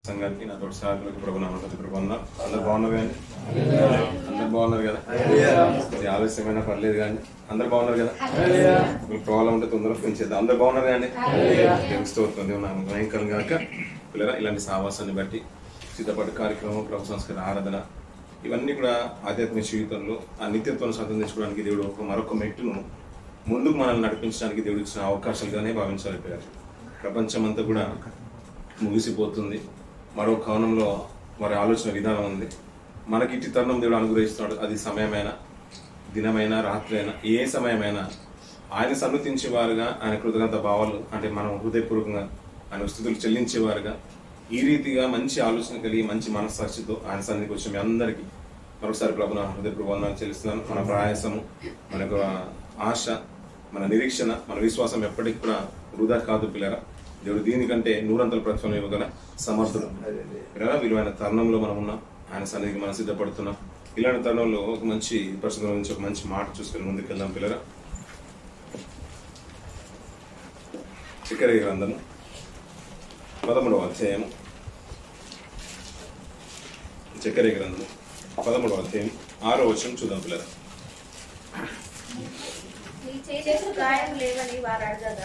సంఘానికి నా తోటి సహాయకులకు ప్రభు నామమున కృపొందాం. అందరు బాగున్నారు కానీ అందరు బాగున్నారు కదా? అది ఆలస్యమైనా పర్లేదు కానీ అందరు బాగున్నారు కదా? ఒక ప్రాబ్లం ఉంటే తొందరగా పెంచేద్దాం. అందరు బాగున్నారు కానీ తెలుస్తుంది భయంకరం కనుక పిల్లరా ఇలాంటి సావాసాన్ని బట్టి సిద్ధపడి కార్యక్రమం, ప్రభు సంస్కృతి, ఆరాధన ఇవన్నీ కూడా ఆధ్యాత్మిక జీవితంలో ఆ నిత్యత్వాన్ని సంతరించుకోవడానికి దేవుడు మరొక మెట్టును ముందుకు మనల్ని నడిపించడానికి దేవుడు ఇచ్చిన అవకాశాలుగానే భావించాలి. పిల్లలు ప్రపంచం అంతా కూడా ముగిసిపోతుంది. మరో కోణంలో వారి ఆలోచన విధానం ఉంది. మనకి ఇట్టి తరుణం దేవుడు అనుగ్రహిస్తున్నాడు. అది సమయమైనా, దినమైనా, రాత్రి అయినా, ఏ సమయమైనా ఆయన సన్నతించేవారుగా, ఆయన కృతజ్ఞత భావాలు అంటే మనం హృదయపూర్వకంగా ఆయన స్థుతులు చెల్లించేవారుగా ఈ రీతిగా మంచి ఆలోచన కలిగి మంచి మనస్సాక్షితో ఆయన సన్నిధికి వచ్చిన మీ అందరికీ మరొకసారి ప్రభు నా హృదయపూర్వక వందనాలు చెల్లిస్తున్నాను. మన ప్రయాసము, మనకు ఆశ, మన నిరీక్షణ, మన విశ్వాసం ఎప్పటికి కూడా వృధా కాదు పిల్లరా. దేవుడు దీనికంటే నూరంతల ప్రతిఫలం ఇవ్వగల సమర్థుడు. విలువైన తరుణంలో మనం ఉన్నాం. ఆయన సన్నిధికి మనం సిద్ధపడుతున్నాం. ఇలాంటి తరుణంలో ఒక మంచి పరిస్థితుల నుంచి ఒక మంచి మాట చూసుకుని ముందుకు వెళ్దాం పిల్లరా. జకర్యా గ్రంథము 13వ అధ్యాయము. జకర్యా గ్రంథము 13వ అధ్యాయం 6వ వచనం చూద్దాం పిల్లరా.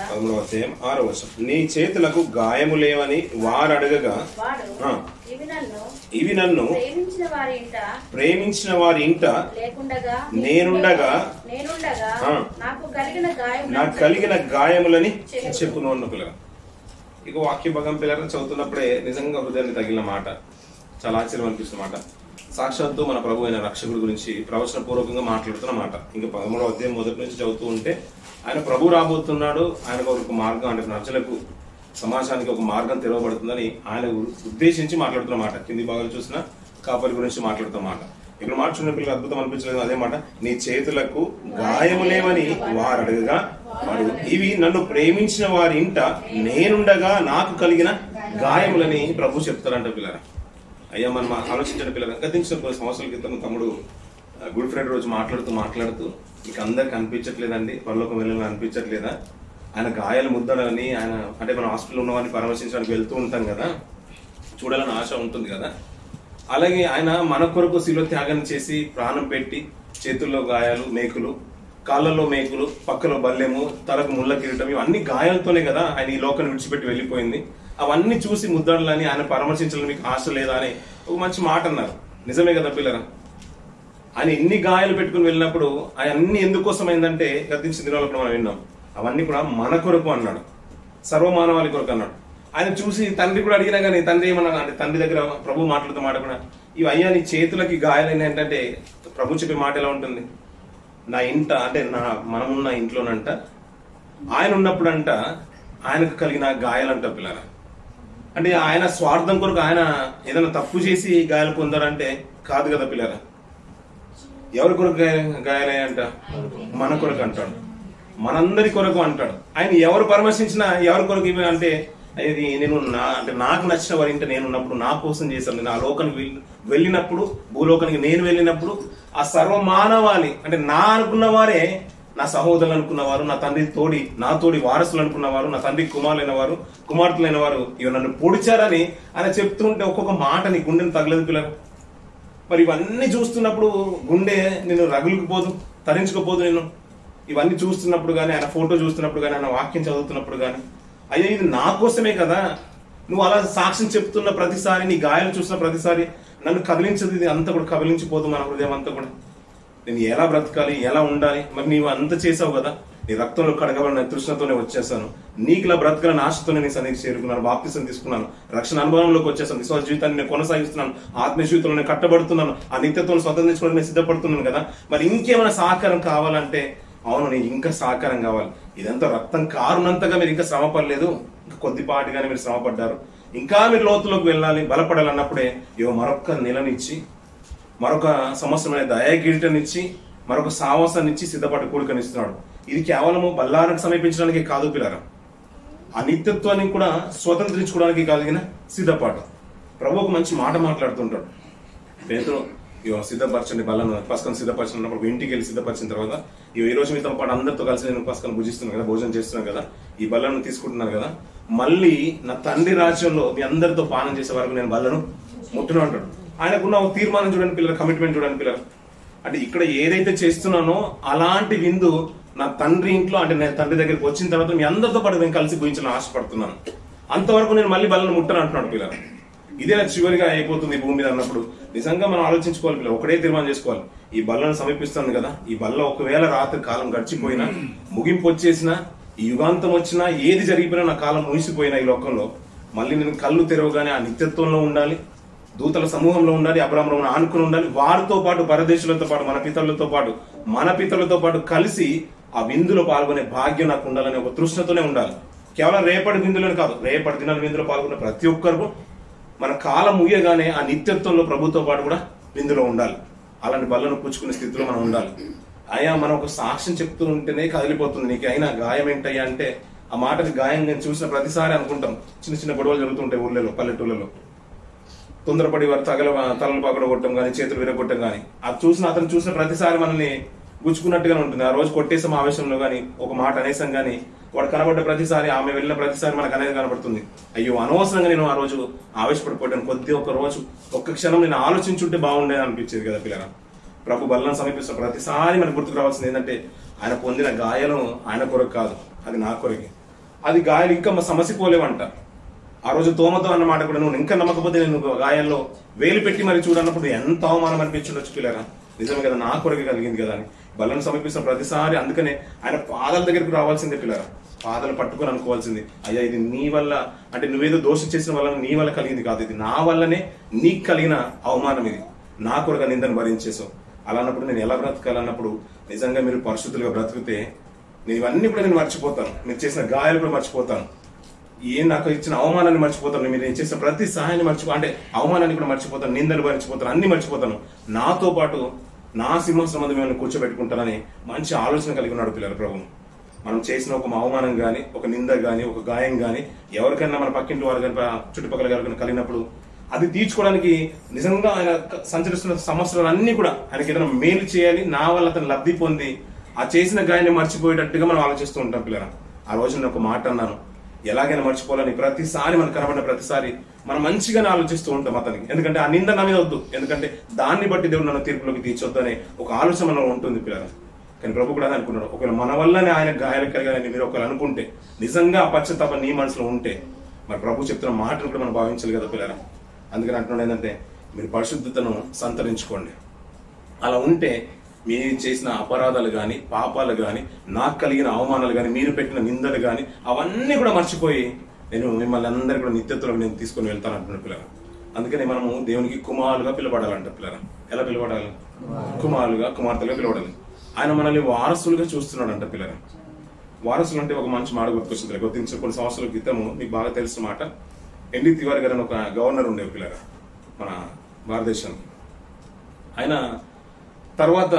13వ అధ్యాయం 6వ వచనం. నీ చేతులకు గాయము లేవని వారు అడగగా ఇవి నన్ను ప్రేమించిన వారి ఇంట నేనుండగా నాకు కలిగిన గాయములని చెప్పును అన్న పిల్లలు. ఇక వాక్య భాగం పిల్లలు చదువుతున్నప్పుడే నిజంగా హృదయాన్ని తగిలిన మాట, చాలా ఆశ్చర్యం అనిపిస్తున్న మాట. సాక్షాత్తు మన ప్రభు అయిన రక్షకుడి గురించి ప్రవచన పూర్వకంగా మాట్లాడుతున్న మాట. ఇంకా 13వ అధ్యాయం మొదటి నుంచి చదువుతూ ఉంటే ఆయన ప్రభు రాబోతున్నాడు, ఆయనకు ఒక మార్గం అంటే ప్రజలకు సమాజానికి ఒక మార్గం తెరవబడుతుందని ఆయన ఉద్దేశించి మాట్లాడుతున్న మాట. కింది భాగాలు చూసినా కాపరి గురించి మాట్లాడుతున్న మాట. ఇక్కడ మాట్లాడిన పిల్లలు అద్భుతం అనిపించలేదు. అదే మాట, నీ చేతులకు గాయము లేవని వారు అడగగా వాడు ఇవి నన్ను ప్రేమించిన వారి ఇంట నేనుండగా నాకు కలిగిన గాయములని ప్రభు చెప్తారంట పిల్లరా. అయ్యా మనం ఆలోచించండి పిల్లలు. గతించిన కొన్ని సంవత్సరాల క్రితం తమ్ముడు గుడ్ ఫ్రైడే రోజు మాట్లాడుతూ మీకు అందరికి అనిపించట్లేదండి, పరలోకం వెళ్ళాలని అనిపించట్లేదా? ఆయన గాయాలు ముద్దడని ఆయన అంటే మనం హాస్పిటల్లో ఉన్నవాడిని పరామర్శించడానికి వెళ్తూ ఉంటాం కదా, చూడాలని ఆశ ఉంటుంది కదా. అలాగే ఆయన మన కొరకు శిలువ త్యాగం చేసి ప్రాణం పెట్టి చేతుల్లో గాయాలు, మేకులు, కాళ్ళల్లో మేకులు, పక్కలో బల్లెము, తలకు ముళ్ళ కిరీటం, ఇవన్నీ గాయాలతోనే కదా ఆయన ఈ లోకాన్ని విడిచిపెట్టి వెళ్ళిపోయింది. అవన్నీ చూసి ముద్దాడాలని, ఆయన పరామర్శించాలని మీకు ఆశ లేదా అని ఒక మంచి మాట అన్నారు. నిజమే కదా పిల్లరా. ఆయన ఎన్ని గాయాలు పెట్టుకుని వెళ్ళినప్పుడు అవన్నీ ఎందుకోసం అయిందంటే గతించిన దినాల్లో మనం విన్నాం. అవన్నీ కూడా మన కొరకు అన్నాడు, సర్వమానవాళి కొరకు అన్నాడు. ఆయన చూసి తండ్రి కూడా అడిగినా కానీ తండ్రి ఏమన్నా అంటే తండ్రి దగ్గర ప్రభు మాట్లాడుతూ మాట కూడా ఇవి అయ్యా నీ చేతులకి గాయాలైన ఏంటంటే ప్రభు చెప్పే మాట ఎలా ఉంటుంది, నా ఇంట అంటే మనమున్న ఇంట్లోనంట ఆయన ఉన్నప్పుడు అంట ఆయనకు కలిగిన గాయాలంట పిల్లరా. అంటే ఆయన స్వార్థం కొరకు ఆయన ఏదైనా తప్పు చేసి గాయాలు పొందారంటే కాదు కదా పిల్లరా. ఎవరి కొరకు గాయాలయ్యంట? మన కొరకు అంటాడు, మనందరి కొరకు అంటాడు. ఆయన ఎవరు పరామర్శించినా ఎవరి కొరకు అంటే ఇది నేను నాకు నచ్చిన వారి ఇంట నేను ఉన్నప్పుడు నా కోసం చేశాను. నేను ఆ లోకానికి వెళ్ళినప్పుడు, భూలోకానికి నేను వెళ్ళినప్పుడు ఆ సర్వమానవాళి అంటే నా అనుకున్న వారే, నా సహోదరులు అనుకున్నవారు, నా తండ్రి నా తోడి వారసులు అనుకున్నవారు, నా తండ్రి కుమారులైన వారు, కుమార్తెలైన వారు ఇవి నన్ను పొడిచారని ఆయన చెప్తుంటే ఒక్కొక్క మాట నీ గుండెని తగలేదు పిల్లలు. మరి ఇవన్నీ చూస్తున్నప్పుడు గుండె నేను రగులుకుపోదు, తరించుకోపోదు. నేను ఇవన్నీ చూస్తున్నప్పుడు కానీ, ఆయన ఫోటో చూస్తున్నప్పుడు కానీ, ఆయన వాక్యం చదువుతున్నప్పుడు కానీ అయ్యో ఇది నా కోసమే కదా. నువ్వు అలా సాక్ష్యం చెప్తున్న ప్రతిసారి, నీ గాయాలు చూసిన ప్రతిసారి నన్ను కదిలించదు. ఇది అంతా కూడా కదిలించిపోదు మన హృదయం అంతా కూడా. నేను ఎలా బ్రతకాలి, ఎలా ఉండాలి, మరి నీవు అంత చేసావు కదా, నీ రక్తంలో కడగబడిన తృష్ణతోనే వచ్చేసాను, నీకు ఇలా బ్రతకాలని ఆశతోనే నీ సన్నిధికి చేరుకున్నాను, బాప్తిసం తీసుకున్నాను, రక్షణ అనుభవంలోకి వచ్చేసాను, విశ్వాస జీవితాన్ని నేను కొనసాగిస్తున్నాను, ఆత్మ జీవితంలో నేను కట్టబడుతున్నాను, ఆ నిత్యత్వం స్వతంత్రించుకోవడానికి నేను సిద్ధపడుతున్నాను కదా. మరి ఇంకేమైనా సహకారం కావాలంటే అవును నీకు ఇంకా సహకారం కావాలి. ఇదంతా రక్తం కారునంతగా మీరు ఇంకా శ్రమ పడలేదు, ఇంకా కొద్దిపాటిగానే మీరు శ్రమ పడ్డారు, ఇంకా మీరు లోతులోకి వెళ్ళాలి, బలపడాలన్నప్పుడే మరొక నెలనిచ్చి, మరొక సంవత్సరమైన దయాకిరీటాన్నిచ్చి, మరొక సావాసాన్నిచ్చి సిద్ధపడి కూడికనిస్తున్నాడు. ఇది కేవలము బల్లానికి సమీపించడానికి కాదు పిల్లరా, ఆ నిత్యత్వాన్ని కూడా స్వతంత్రించుకోవడానికి కలిగిన సిద్ధపాటు. ప్రభు ఒక మంచి మాట మాట్లాడుతుంటాడు. పేతురు సిద్ధపరచండి బల్లను, పస్కను సిద్ధపరచినప్పుడు ఇంటికి వెళ్ళి సిద్ధపరిచిన తర్వాత ఈ రోజు మీతో పాటు అందరితో కలిసి నేను పస్కను భుజిస్తున్నాను కదా, భోజనం చేస్తున్నాను కదా, ఈ బల్లను తీసుకుంటున్నాను కదా, మళ్ళీ నా తండ్రి రాజ్యంలో మీ అందరితో పానం చేసే వరకు నేను బల్లను ముట్టను అంటాడు. ఆయనకున్న ఒక తీర్మానం చూడండి పిల్లలు, కమిట్మెంట్ చూడండి పిల్లలు. అంటే ఇక్కడ ఏదైతే చేస్తున్నానో అలాంటి విందు నా తండ్రి ఇంట్లో, అంటే నేను తండ్రి దగ్గరికి వచ్చిన తర్వాత మీ అందరితో పాటు నేను కలిసి భుజించాలని ఆశపడుతున్నాను. అంతవరకు నేను మళ్ళీ బల్లను ముట్టను అంటున్నాడు పిల్లలు. ఇదే నాకు చివరిగా అయిపోతుంది భూమి మీద అన్నప్పుడు నిజంగా మనం ఆలోచించుకోవాలి పిల్లలు. ఒకటే తీర్మానం చేసుకోవాలి, ఈ బల్లను సమీపిస్తుంది కదా, ఈ బల్ల ఒకవేళ రాత్రి కాలం గడిచిపోయినా, ముగింపు వచ్చేసినా, ఈ యుగాంతం వచ్చినా, ఏది జరిగిపోయినా, నా కాలం ముగిసిపోయినా ఈ లోకంలో మళ్ళీ నేను కళ్ళు తెరవగానే ఆ నిత్యత్వంలో ఉండాలి, దూతల సమూహంలో ఉండాలి, అబ్రాహామును ఆనుకుని ఉండాలి, వారితో పాటు పరదేశులతో పాటు మన పితరులతో పాటు కలిసి ఆ విందులో పాల్గొనే భాగ్యం నాకు ఉండాలనే ఒక తృష్ణతోనే ఉండాలి. కేవలం రేపటి విందులోనే కాదు, రేపటి దినాల విందులో పాల్గొనే ప్రతి ఒక్కరు మన కాలం ముగియగానే ఆ నిత్యత్వంలో ప్రభుత్వం పాటు కూడా విందులో ఉండాలి. అలాంటి బల్లను పుచ్చుకునే స్థితిలో మనం ఉండాలి. అయ్యా మనం ఒక సాక్ష్యం చెప్తూ ఉంటేనే కదిలిపోతుంది. నీకు అయినా గాయం ఏంటయ్యా అంటే, ఆ మాటకి గాయం నేను చూసిన ప్రతిసారి అనుకుంటాం. చిన్న చిన్న గొడవలు జరుగుతుంటాయి ఊళ్ళలో, పల్లెటూళ్ళలో. తొందరపడి వారు తలలు పగలగొట్టడం కానీ, చేతులు విరగొట్టడం కానీ, అతను చూసిన ప్రతిసారి మనల్ని గుచ్చుకున్నట్టుగానే ఉంటుంది. ఆ రోజు కొట్టేసాం ఆవేశంలో కానీ, ఒక మాట అనేసం కానీ, వాడు కనబడ్డ ప్రతిసారి, ఆమె వెళ్ళిన ప్రతిసారి మనకు అనేది కనబడుతుంది. అయ్యో అనవసరంగా నేను ఆ రోజు ఆవేశపడిపోయాను, ఒక రోజు ఒక్క క్షణం నేను ఆలోచించుంటే బాగుండేది అనిపించేది కదా పిల్లరా. ప్రభు బల్లను సమీపిస్తున్న ప్రతిసారి మనకు గుర్తుకు రావాల్సింది ఏంటంటే, ఆయన పొందిన గాయాలు ఆయన కొరకు కాదు, అది నా కొరకే. అది గాయాలు ఇంకా సమసిపోలేవంట. ఆ రోజు తోమతో అన్న మాట కూడా, నువ్వు ఇంకా నమ్మకపోతే నేను గాయాల్లో వేలు పెట్టి మరి చూడన్నప్పుడు ఎంత అవమానం అనిపించుండొచ్చు పిల్లరా. నిజమే కదా, నా కొరకే కలిగింది కదా అని బలను సమీపిస్తున్న ప్రతిసారి అందుకనే ఆయన పాదాల దగ్గరికి రావాల్సిందే పిల్లరా. పాదాలు పట్టుకొని అనుకోవాల్సింది, అయ్యా ఇది నీ వల్ల, అంటే నువ్వేదో దోషం చేసిన వల్ల నీ వల్ల కలిగింది కాదు, ఇది నా వల్లనే నీకు కలిగిన అవమానం, ఇది నా కొరగా నిందని భరించేసావు. అలా అన్నప్పుడు నేను ఎలా బ్రతకాలన్నప్పుడు, నిజంగా మీరు పరిశుద్ధులుగా బ్రతికితే నేను ఇవన్నీ కూడా నేను మర్చిపోతాను, మీరు చేసిన గాయాలు కూడా మర్చిపోతాను, నాకు ఇచ్చిన అవమానాన్ని మర్చిపోతాను, మీరు చేసిన ప్రతి సహాయాన్ని అంటే అవమానాన్ని కూడా మర్చిపోతాను, నిందలు మర్చిపోతాను, అన్ని మర్చిపోతాను. నాతో పాటు నా సింహాసనం మీద మిమ్మల్ని కూర్చోబెట్టుకుంటానని మంచి ఆలోచన కలిగి ఉన్నాడు పిల్లల ప్రభు. మనం చేసిన ఒక అవమానం గాని, ఒక నింద గాని, ఒక గాయం గాని, ఎవరికైనా మన పక్కింటి వారు కానీ, చుట్టుపక్కల గారు కలిగినప్పుడు అది తీర్చుకోవడానికి నిజంగా ఆయన సంచరిస్తున్న సంవత్సరాలు అన్ని కూడా ఆయనకి ఏదైనా మేలు చేయాలి, నా వల్ల అతను లబ్ధి పొంది ఆ చేసిన గాయాన్ని మర్చిపోయేటట్టుగా మనం ఆలోచిస్తూ ఉంటాం పిల్లల. ఆ రోజు నేను ఒక మాట అన్నాను, ఎలాగైనా మర్చిపోవాలని ప్రతిసారి మనకు కనబడిన ప్రతిసారి మనం మంచిగానే ఆలోచిస్తూ ఉంటాం అతనికి. ఎందుకంటే ఆ నింద నా మీద వద్దు, ఎందుకంటే దాన్ని బట్టి దేవుడు నన్ను తీర్పులోకి తీర్చొద్దు అనే ఒక ఆలోచన మనలో ఉంటుంది పిల్లల. కానీ ప్రభు కూడా అనుకున్నాడు, ఒకవేళ మన వల్లనే ఆయన గాయాలు కలిగాలని మీరు ఒకవేళ అనుకుంటే, నిజంగా ఆ పశ్చాత్తాపం నీ మనసులో ఉంటే, మరి ప్రభు చెప్తున్న మాటను కూడా మనం భావించాలి కదా పిల్లల. అందుకని అంటున్నాడు ఏంటంటే, మీరు పరిశుద్ధతను సంతరించుకోండి. అలా ఉంటే మీరు చేసిన అపరాధాలు కానీ, పాపాలు కానీ, నాకు కలిగిన అవమానాలు కానీ, మీరు పెట్టిన నిందలు కానీ, అవన్నీ కూడా మర్చిపోయి నేను మిమ్మల్ని అందరికీ కూడా నిత్యత్వంలో నేను తీసుకొని వెళ్తాను అంటున్నాడు పిల్లలు. అందుకని మనము దేవునికి కుమారులుగా పిలబడాలంట పిల్లలు. ఎలా పిలబడాలి? కుమారులుగా, కుమార్తెలుగా పిలబడాలి. ఆయన మనల్ని వారసులుగా చూస్తున్నాడు అంట పిల్లలు. వారసులు అంటే ఒక మంచి మాట గుర్తుకొచ్చింది. గుర్తించిన కొన్ని సంవత్సరాల క్రితము మీకు బాగా తెలిసిన మాట, ఎన్డీ తివారీ గారు అని ఒక గవర్నర్ ఉండేవి పిల్లలు మన భారతదేశానికి. ఆయన తర్వాత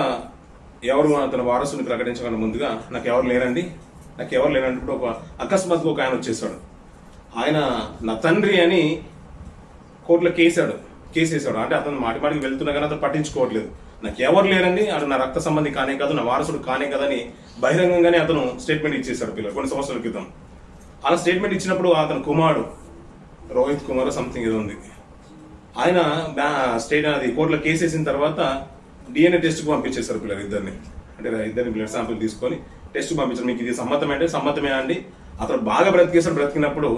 ఎవరు అతను వారసుని ప్రకటించకుండా ముందుగా నాకు ఎవరు లేరండి ఇప్పుడు ఒక అకస్మాత్తుగా ఒక ఆయన వచ్చేసాడు. ఆయన నా తండ్రి అని కోర్టులో కేసు వేసాడు. అంటే అతను మాటికి వెళ్తున్నా కానీ అతను పట్టించుకోవట్లేదు. నాకు ఎవరు లేరండి, అటు నా రక్త సంబంధి కానే కాదు, నా వారసుడు కానే కదని బహిరంగంగానే అతను స్టేట్మెంట్ ఇచ్చేశాడు పిల్లలు కొన్ని సంవత్సరాల క్రితం. అలా స్టేట్మెంట్ ఇచ్చినప్పుడు అతను కుమారుడు రోహిత్ కుమార్ సంథింగ్ ఏదో ఉంది, ఆయన కోర్టులో కేసు వేసిన తర్వాత DNA టెస్ట్ కు పంపించేశారు పిల్లలు ఇద్దరిని. అంటే ఇద్దరిని బ్లడ్ శాంపుల్ తీసుకొని టెస్ట్ పంపించారు. మీకు ఇది సమ్మతమే అంటే సమ్మతమే అండి. అతను బాగా బ్రతికినప్పుడు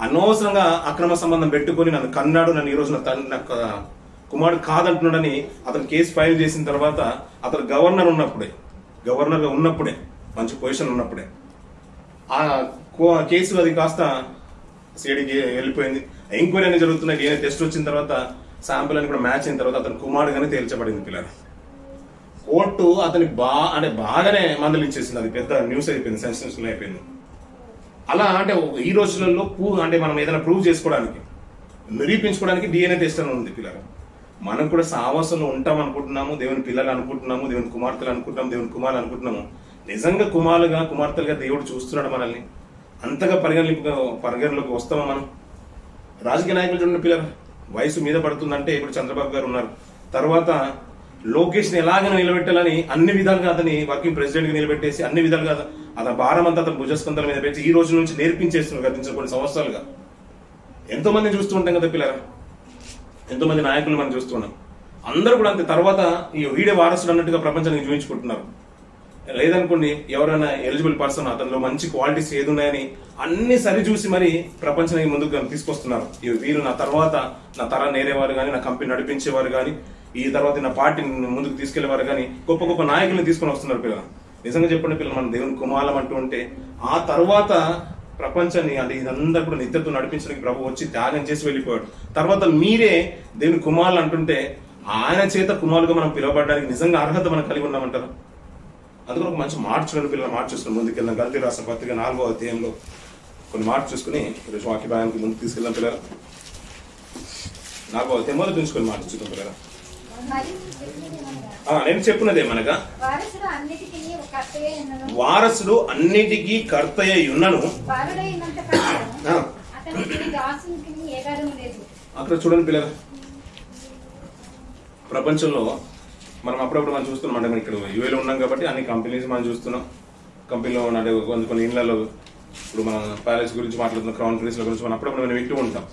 అనవసరంగా అక్రమ సంబంధం పెట్టుకుని నన్ను కన్నాడు, నన్ను ఈ రోజు నాకు కుమారుడు కాదంటున్నాడని అతను కేసు ఫైల్ చేసిన తర్వాత అతను గవర్నర్ గా ఉన్నప్పుడే మంచి పొజిషన్ ఉన్నప్పుడే ఆ కేసు అది కాస్త సిఐడికి వెళ్ళిపోయింది. ఎంక్వైరీ అనేది జరుగుతున్నాయి. DNA టెస్ట్ వచ్చిన తర్వాత శాంపుల్ అని కూడా మ్యాచ్ అయిన తర్వాత అతను కుమారుడుగానే తేల్చబడింది పిల్లలు. కోర్టు అతని బాగానే మందలించేసింది. అది పెద్ద న్యూస్ అయిపోయింది, సెన్సేషన్ అయిపోయింది. అలా అంటే ఈ రోజులలో అంటే మనం ఏదైనా ప్రూవ్ చేసుకోవడానికి, నిరూపించుకోవడానికి DNA టెస్ట్ అని ఉంది పిల్లలు. మనం కూడా సావాసంలో ఉంటాం అనుకుంటున్నాము, దేవుని పిల్లలు అనుకుంటున్నాము, దేవుని కుమార్తెలు అనుకుంటున్నాము, దేవుని కుమారులు అనుకుంటున్నాము. నిజంగా కుమార్తెలుగా దేవుడు చూస్తున్నాడు మనల్ని? అంతగా పరిగణలోకి వస్తామా మనం? రాజకీయ నాయకులు చూడండి పిల్లలు, వయసు మీద పడుతుందంటే ఇప్పుడు చంద్రబాబు గారు ఉన్నారు, తర్వాత లోకేష్ ని ఎలాగైనా నిలబెట్టాలని అన్ని విధాలుగా అతని వర్కింగ్ ప్రెసిడెంట్ గా నిలబెట్టేసి అన్ని విధాలుగా అతని భారం అంతా అతను భుజస్కంధాల మీద పెట్టి ఈ రోజు నుంచి నేర్పించేస్తున్నారు గతించిన కొన్ని సంవత్సరాలుగా. ఎంతో మంది చూస్తూ ఉంటాం కదా పిల్లరా, ఎంతో మంది నాయకులు మనం చూస్తున్నాం. అందరూ కూడా అంతే. తర్వాత ఈ వీడే వారసుడు అన్నట్టుగా ప్రపంచానికి చూపించుకుంటున్నారు. లేదనుకోండి ఎవరైనా ఎలిజిబుల్ పర్సన్ అతనిలో మంచి క్వాలిటీస్ ఏది ఉన్నాయని అన్ని సరి చూసి మరి ప్రపంచానికి ముందుకు తీసుకొస్తున్నారు. వీరు నా తర్వాత నా తరాన్ని నేరేవారు కానీ, నా కంపెనీ నడిపించేవారు కానీ, ఈ తర్వాత నా పార్టీని ముందుకు తీసుకెళ్లేవారు కానీ గొప్ప గొప్ప నాయకులను తీసుకొని వస్తున్నారు పిల్లలు. నిజంగా చెప్పండి పిల్లలు, మనం దేవుని కుమారం అంటూ ఉంటే ఆ తర్వాత ప్రపంచాన్ని అంటే ఇదంతా కూడా నిత్యత్వం నడిపించడానికి ప్రభు వచ్చి త్యాగం చేసి వెళ్ళిపోయాడు. తర్వాత మీరే దేవుని కుమారులు అంటుంటే ఆయన చేత కుమారులుగా మనం పిలువబడడానికి నిజంగా అర్హత మనం కలిగి ఉన్నామంటారు. అందులో ఒక మంచి మాట చూడండి పిల్లలు, మాట చూసుకుని ముందుకెళ్ళాం. గలతీ రాసిన పత్రిక 4వ అధ్యాయంలో కొన్ని మాట చూసుకుని ఈరోజు వాక్య భాగానికి ముందుకు తీసుకెళ్ళాం పిల్లలు. 4వ అధ్యాయం మొదలు చూసుకొని మాట చూద్దాం పిల్లలు. నేను చెప్పినదేమనగా వారసుడు అన్నిటికీ కర్తయ్య ఉన్నను. అక్కడ చూడండి పిల్లలు, ప్రపంచంలో మనం అప్పుడప్పుడు మనం చూస్తున్నాం. అంటే మనం ఇక్కడ యూఏలో ఉన్నాం కాబట్టి అన్ని కంపెనీస్ మనం చూస్తున్నాం. కంపెనీలో అంటే కొన్ని ఇళ్లలో ఇప్పుడు మనం ప్యాలెస్ గురించి మాట్లాడుతున్నాం, క్రౌన్ ప్రిన్స్ల గురించి మనం అప్పుడప్పుడు మనం వింటూ ఉంటాం.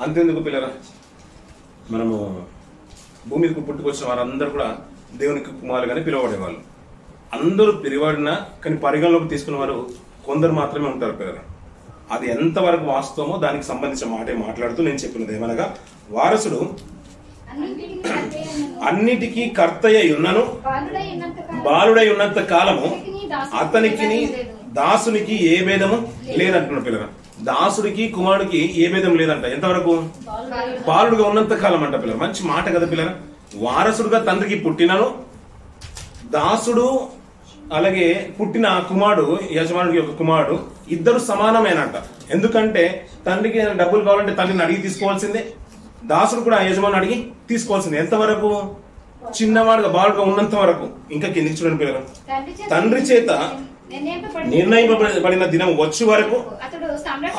అంతేందుకు పిల్లరా, మనము భూమి మీదకు పుట్టుకొచ్చిన వారందరూ కూడా దేవునికి కుమారులుగానే పిలువబడేవాళ్ళు. అందరూ పిలువబడినా కానీ పరిగణలోకి తీసుకున్న వారు కొందరు మాత్రమే ఉంటారు పిల్లరా. అది ఎంతవరకు వాస్తవమో దానికి సంబంధించిన మాటే మాట్లాడుతూ నేను చెప్పినది ఏమనగా, వారసుడు అన్నిటికీ కర్తయ్య ఉన్నను, బాలుడై ఉన్నంత కాలము అతనికి దాసునికి ఏ భేదము లేదంటున్న పిల్లరా. దాసుడికి కుమారుడికి ఏ భేదం లేదంట. ఎంతవరకు? బాలుడుగా ఉన్నంత కాలం అంట పిల్లలు. మంచి మాట కదా పిల్లరా. వారసుడుగా తండ్రికి పుట్టినను, దాసుడు అలాగే పుట్టిన కుమారుడు, యజమానుడికి ఒక కుమారుడు, ఇద్దరు సమానమేనంట. ఎందుకంటే తండ్రికి డబ్బులు కావాలంటే తండ్రిని అడిగి తీసుకోవాల్సిందే, దాసుడు కూడా యజమాని అడిగి తీసుకోవాల్సిందే. ఎంతవరకు? చిన్నవాడుగా బాలుడుగా ఉన్నంత వరకు. ఇంకా కిందికి చూడండి పిల్లలు, తండ్రి చేత నిర్ణయింపబడిన దినం వచ్చే వరకు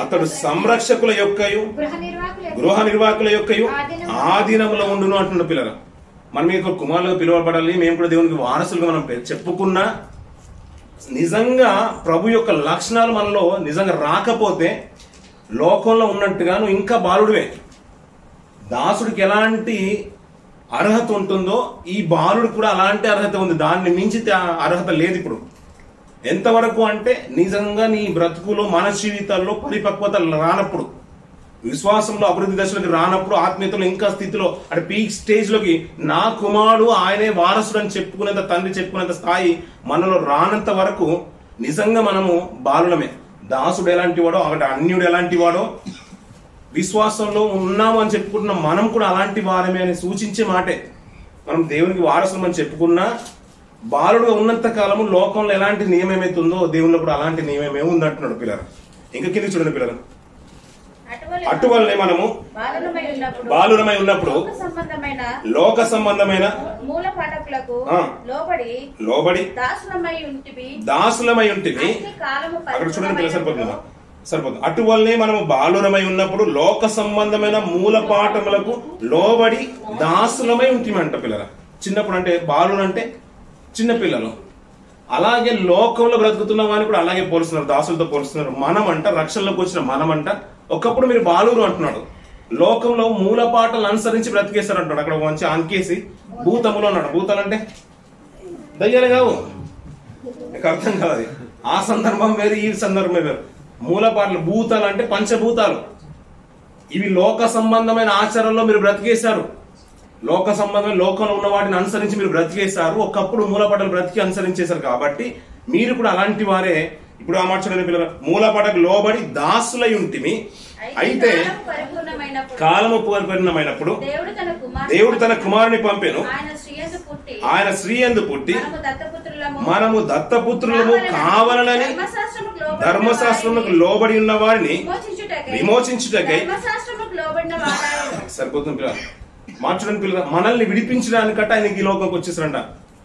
అతడు సంరక్షకుల యొక్కయు గృహ నిర్వాహకుల యొక్కయు ఆధీనంలో ఉండును అంటున్న పిల్లలు. మనం మీకు కుమారులుగా పిలువబడాలి, మేము కూడా దేవునికి వారసులుగా మనం చెప్పుకున్నా నిజంగా ప్రభు యొక్క లక్షణాలు మనలో నిజంగా రాకపోతే లోకంలో ఉన్నట్టుగా నువ్వు ఇంకా బాలుడివే. దాసుడికి ఎలాంటి అర్హత ఉంటుందో ఈ బాలుడికి కూడా అలాంటి అర్హత ఉంది. దాన్ని మించితే అర్హత లేదు ఇప్పుడు. ఎంతవరకు అంటే నిజంగా నీ బ్రతుకులో మన జీవితాల్లో పరిపక్వత రానప్పుడు, విశ్వాసంలో అభివృద్ధి దశలోకి రానప్పుడు, ఆత్మీయతలో ఇంకా స్థితిలో అంటే పీక్ స్టేజ్ లోకి నా కుమారుడు ఆయనే వారసుడు అని చెప్పుకునేంత, తండ్రి చెప్పుకునేంత స్థాయి మనలో రానంత వరకు నిజంగా మనము బాలుడమే. దాసుడు ఎలాంటి వాడో అక్కడ అన్యుడు ఎలాంటి వాడో విశ్వాసంలో ఉన్నాము అని చెప్పుకుంటున్న మనం కూడా అలాంటి వారమే అని సూచించే మాటే. మనం దేవునికి వారసులం అని చెప్పుకున్నా బాలుడుగా ఉన్నంత కాలము లోకంలో ఎలాంటి నియమం ఏమైతుందో దేవుళ్ళు కూడా అలాంటి నియమమే ఉందంటున్నాడు పిల్లలు. ఇంకా కింద చూడండి పిల్లలు, అటువల్లనే మనము బాలురమై ఉన్నప్పుడు లోక సంబంధమైన లోబడి దాసులమై ఉంటివి. అక్కడ చూడండి పిల్లలు, సరిపోతుందా? సరిపోతుంది. అటువల్లనే మనము బాలురమై ఉన్నప్పుడు లోక సంబంధమైన మూల పాఠములకు లోబడి దాసులమై ఉంటిమంట పిల్లల. చిన్నప్పుడు అంటే బాలురు అంటే చిన్న పిల్లలు, అలాగే లోకంలో బ్రతుకుతున్న వారిని కూడా అలాగే పోలుస్తున్నారు, దాసులతో పోలుస్తున్నారు. మనమంట రక్షణలోకి వచ్చిన మనమంట ఒకప్పుడు మీరు బాలురు అంటున్నాడు. లోకంలో మూల పాటలు అనుసరించి బ్రతికేస్తారు అంటాడు. అక్కడ మంచి అంకేసి భూతములు అన్నాడు. భూతాలు అంటే దయ్యాలు కావు, అర్థం కాదు అది. ఆ సందర్భం వేరు, ఈ సందర్భం వేరు. మూలపాటలు భూతాలు అంటే పంచభూతాలు. ఇవి లోక సంబంధమైన ఆచారంలో మీరు బ్రతికేశారు. లోక సంబంధమైన లోకంలో ఉన్న వాటిని అనుసరించి మీరు బ్రతికేశారు. ఒకప్పుడు మూలపాటలు బ్రతికి అనుసరించేశారు. కాబట్టి మీరు కూడా అలాంటి వారే. ఇప్పుడు ఆ మాట చూడండి పిల్లలు, మూలపాటకు లోబడి దాసులై ఉంటిమి. అయితే కాలము పరిపూర్ణమైనప్పుడు దేవుడు తన కుమారుని పంపెను. ఆయన స్త్రీ యందు పుట్టి మనము దత్తపుత్రులము కావాలని ధర్మశాస్త్రములకు లోబడి ఉన్న వారిని విమోచించుటకై. సరిపోతుంది పిల్లలు, మార్చడానికి పిల్లలు, మనల్ని విడిపించడానికట ఆయనకి ఈ లోకంకి వచ్చేసారంట.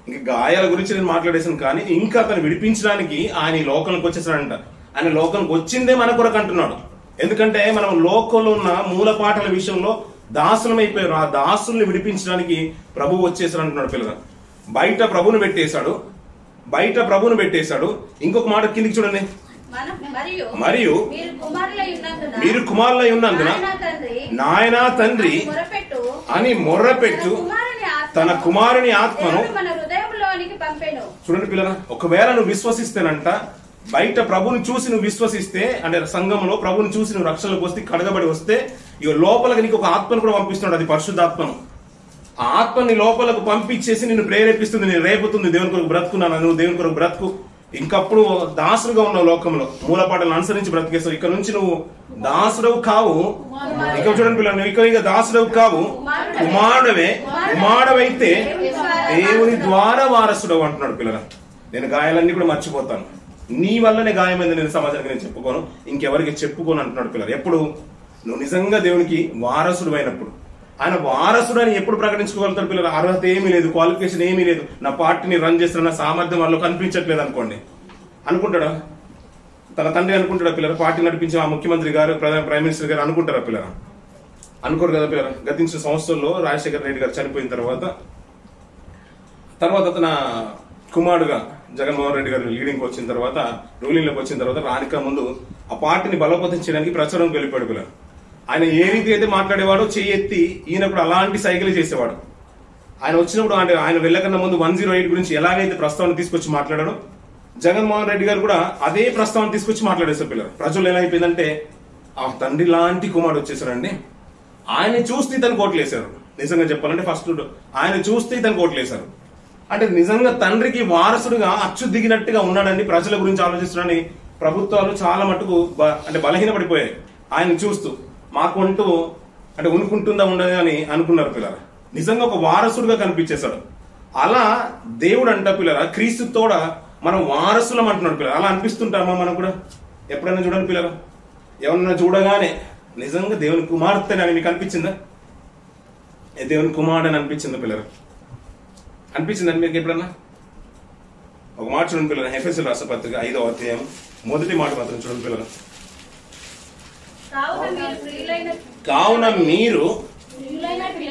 ఇంకా గాయాల గురించి నేను మాట్లాడేసాను, కానీ ఇంకా అతను విడిపించడానికి ఆయన ఈ లోకంలోకి వచ్చేసాడంట. ఆయన లోకంలోకి వచ్చిందే మన కొరకు అంటున్నాడు. ఎందుకంటే మనం లోకంలో ఉన్న మూల పాటల విషయంలో దాసులమైపోయారు. ఆ దాసుల్ని విడిపించడానికి ప్రభువు వచ్చేసాడు అంటున్నాడు పిల్లలు. బయట ప్రభువును పెట్టేశాడు. ఇంకొక మాట కిందికి చూడండి. మరియు మీరు కుమారులై ఉన్నందున నాయనా తండ్రి అని మొర్రపెట్టు తన కుమారుని ఆత్మను చూడండి పిల్లరా. ఒకవేళ నువ్వు విశ్వసిస్తేనంట, బయట ప్రభుని చూసి నువ్వు విశ్వసిస్తే, అంటే సంఘంలో ప్రభుని చూసి నువ్వు రక్షణలోకి వస్తే, కడగబడి వస్తే, ఇక లోపలికి నీకు ఒక ఆత్మను కూడా పంపిస్తున్నాడు. అది పరిశుద్ధాత్మను. ఆ ఆత్మని లోపలకు పంపించేసి నిన్ను ప్రేరేపిస్తుంది, నేను రేపుతుంది. దేవుని కొరకు బ్రతుకున్నాను, నువ్వు దేవుని కొరకు బ్రతుకు. ఇంకప్పుడు దాసుడుగా ఉన్నావు లోకంలో, మూలపాటలను అనుసరించి బ్రతికేస్తావు. ఇక్కడ నుంచి నువ్వు దాసుడవు కావు. ఇక్కడ చూడండి పిల్లలు, నువ్వు ఇక దాసుడవు కావు, కుమారుడవైతే దేవుని ద్వారా వారసుడవు అంటున్నాడు పిల్లల. నేను గాయాలన్నీ కూడా మర్చిపోతాను, నీ వల్లనే గాయమైంది నేను సమాజానికి నేను చెప్పుకోను, ఇంకెవరికి చెప్పుకోను అంటున్నాడు పిల్లలు. ఎప్పుడు నువ్వు నిజంగా దేవునికి వారసుడు అయినప్పుడు. ఆయన వారసుడు అని ఎప్పుడు ప్రకటించుకోగలుగుతాడు పిల్లలు? అర్హత ఏమీ లేదు, క్వాలిఫికేషన్ ఏమీ లేదు, నా పార్టీని రన్ చేస్తున్న సామర్థ్యం వాళ్ళు కనిపించట్లేదు అనుకోండి. అనుకుంటాడా? తన తండ్రి అనుకుంటాడా పిల్లలు? పార్టీ నడిపించిన ఆ ముఖ్యమంత్రి గారు, ప్రైమ్ మినిస్టర్ గారు అనుకుంటారా పిల్లలు? అనుకోరు కదా పిల్లలు. గతించిన సంవత్సరంలో రాజశేఖర రెడ్డి గారు చనిపోయిన తర్వాత తన కుమారుడుగా జగన్మోహన్ రెడ్డి గారు లీడింగ్ వచ్చిన తర్వాత, రూలింగ్ లోకి వచ్చిన తర్వాత, రానిక ముందు ఆ పార్టీని బలోపేతం చేయడానికి ప్రచారంకి వెళ్ళిపోయాడు పిల్లలు. ఆయన ఏ రీతి అయితే మాట్లాడేవాడో, చెయ్యెత్తి ఈయన కూడా అలాంటి సైకిల్ చేసేవాడు. ఆయన వచ్చినప్పుడు, అంటే ఆయన వెళ్ళకన్నా ముందు 108 గురించి ఎలాగైతే ప్రస్తావన తీసుకొచ్చి మాట్లాడాడో, జగన్మోహన్ రెడ్డి గారు కూడా అదే ప్రస్తావన తీసుకొచ్చి మాట్లాడేశారు పిల్లలు. ప్రజలు ఎలా అయిపోయిందంటే, ఆ తండ్రి లాంటి కుమారుడు వచ్చేసారండి, ఆయన చూస్తే ఇతను కోట్లేశారు. నిజంగా చెప్పాలంటే ఫస్ట్ ఆయన చూస్తే ఇతను కోట్లేశారు. అంటే నిజంగా తండ్రికి వారసుడుగా అచ్చు దిగినట్టుగా ఉన్నాడని, ప్రజల గురించి ఆలోచిస్తున్నాడని ప్రభుత్వాలు చాలా మటుకు అంటే బలహీనపడిపోయాయి. ఆయన చూస్తూ మాకుంటూ అంటే ఉనుకుంటుందా ఉండదు అని అనుకున్నారు పిల్లల. నిజంగా ఒక వారసుడుగా కనిపించేశాడు. అలా దేవుడు అంట పిల్లల, క్రీస్తు తోడ మనం వారసులం అంటున్నాడు పిల్లలు. అలా అనిపిస్తుంటామా మనం కూడా? ఎప్పుడైనా చూడండి పిల్లల, ఎవరన్నా చూడగానే నిజంగా దేవుని కుమార్తె అని మీకు అనిపించిందా? దేవుని కుమారుడు అని అనిపించిందా పిల్లలు? అనిపించిందని మీకు ఎప్పుడన్నా? ఒక మాట చూడండి పిల్లలు, ఎఫెసీయుల రాసిన పత్రిక 5వ అధ్యాయం 1వ మాట మాత్రం చూడండి పిల్లలు. కావున మీరు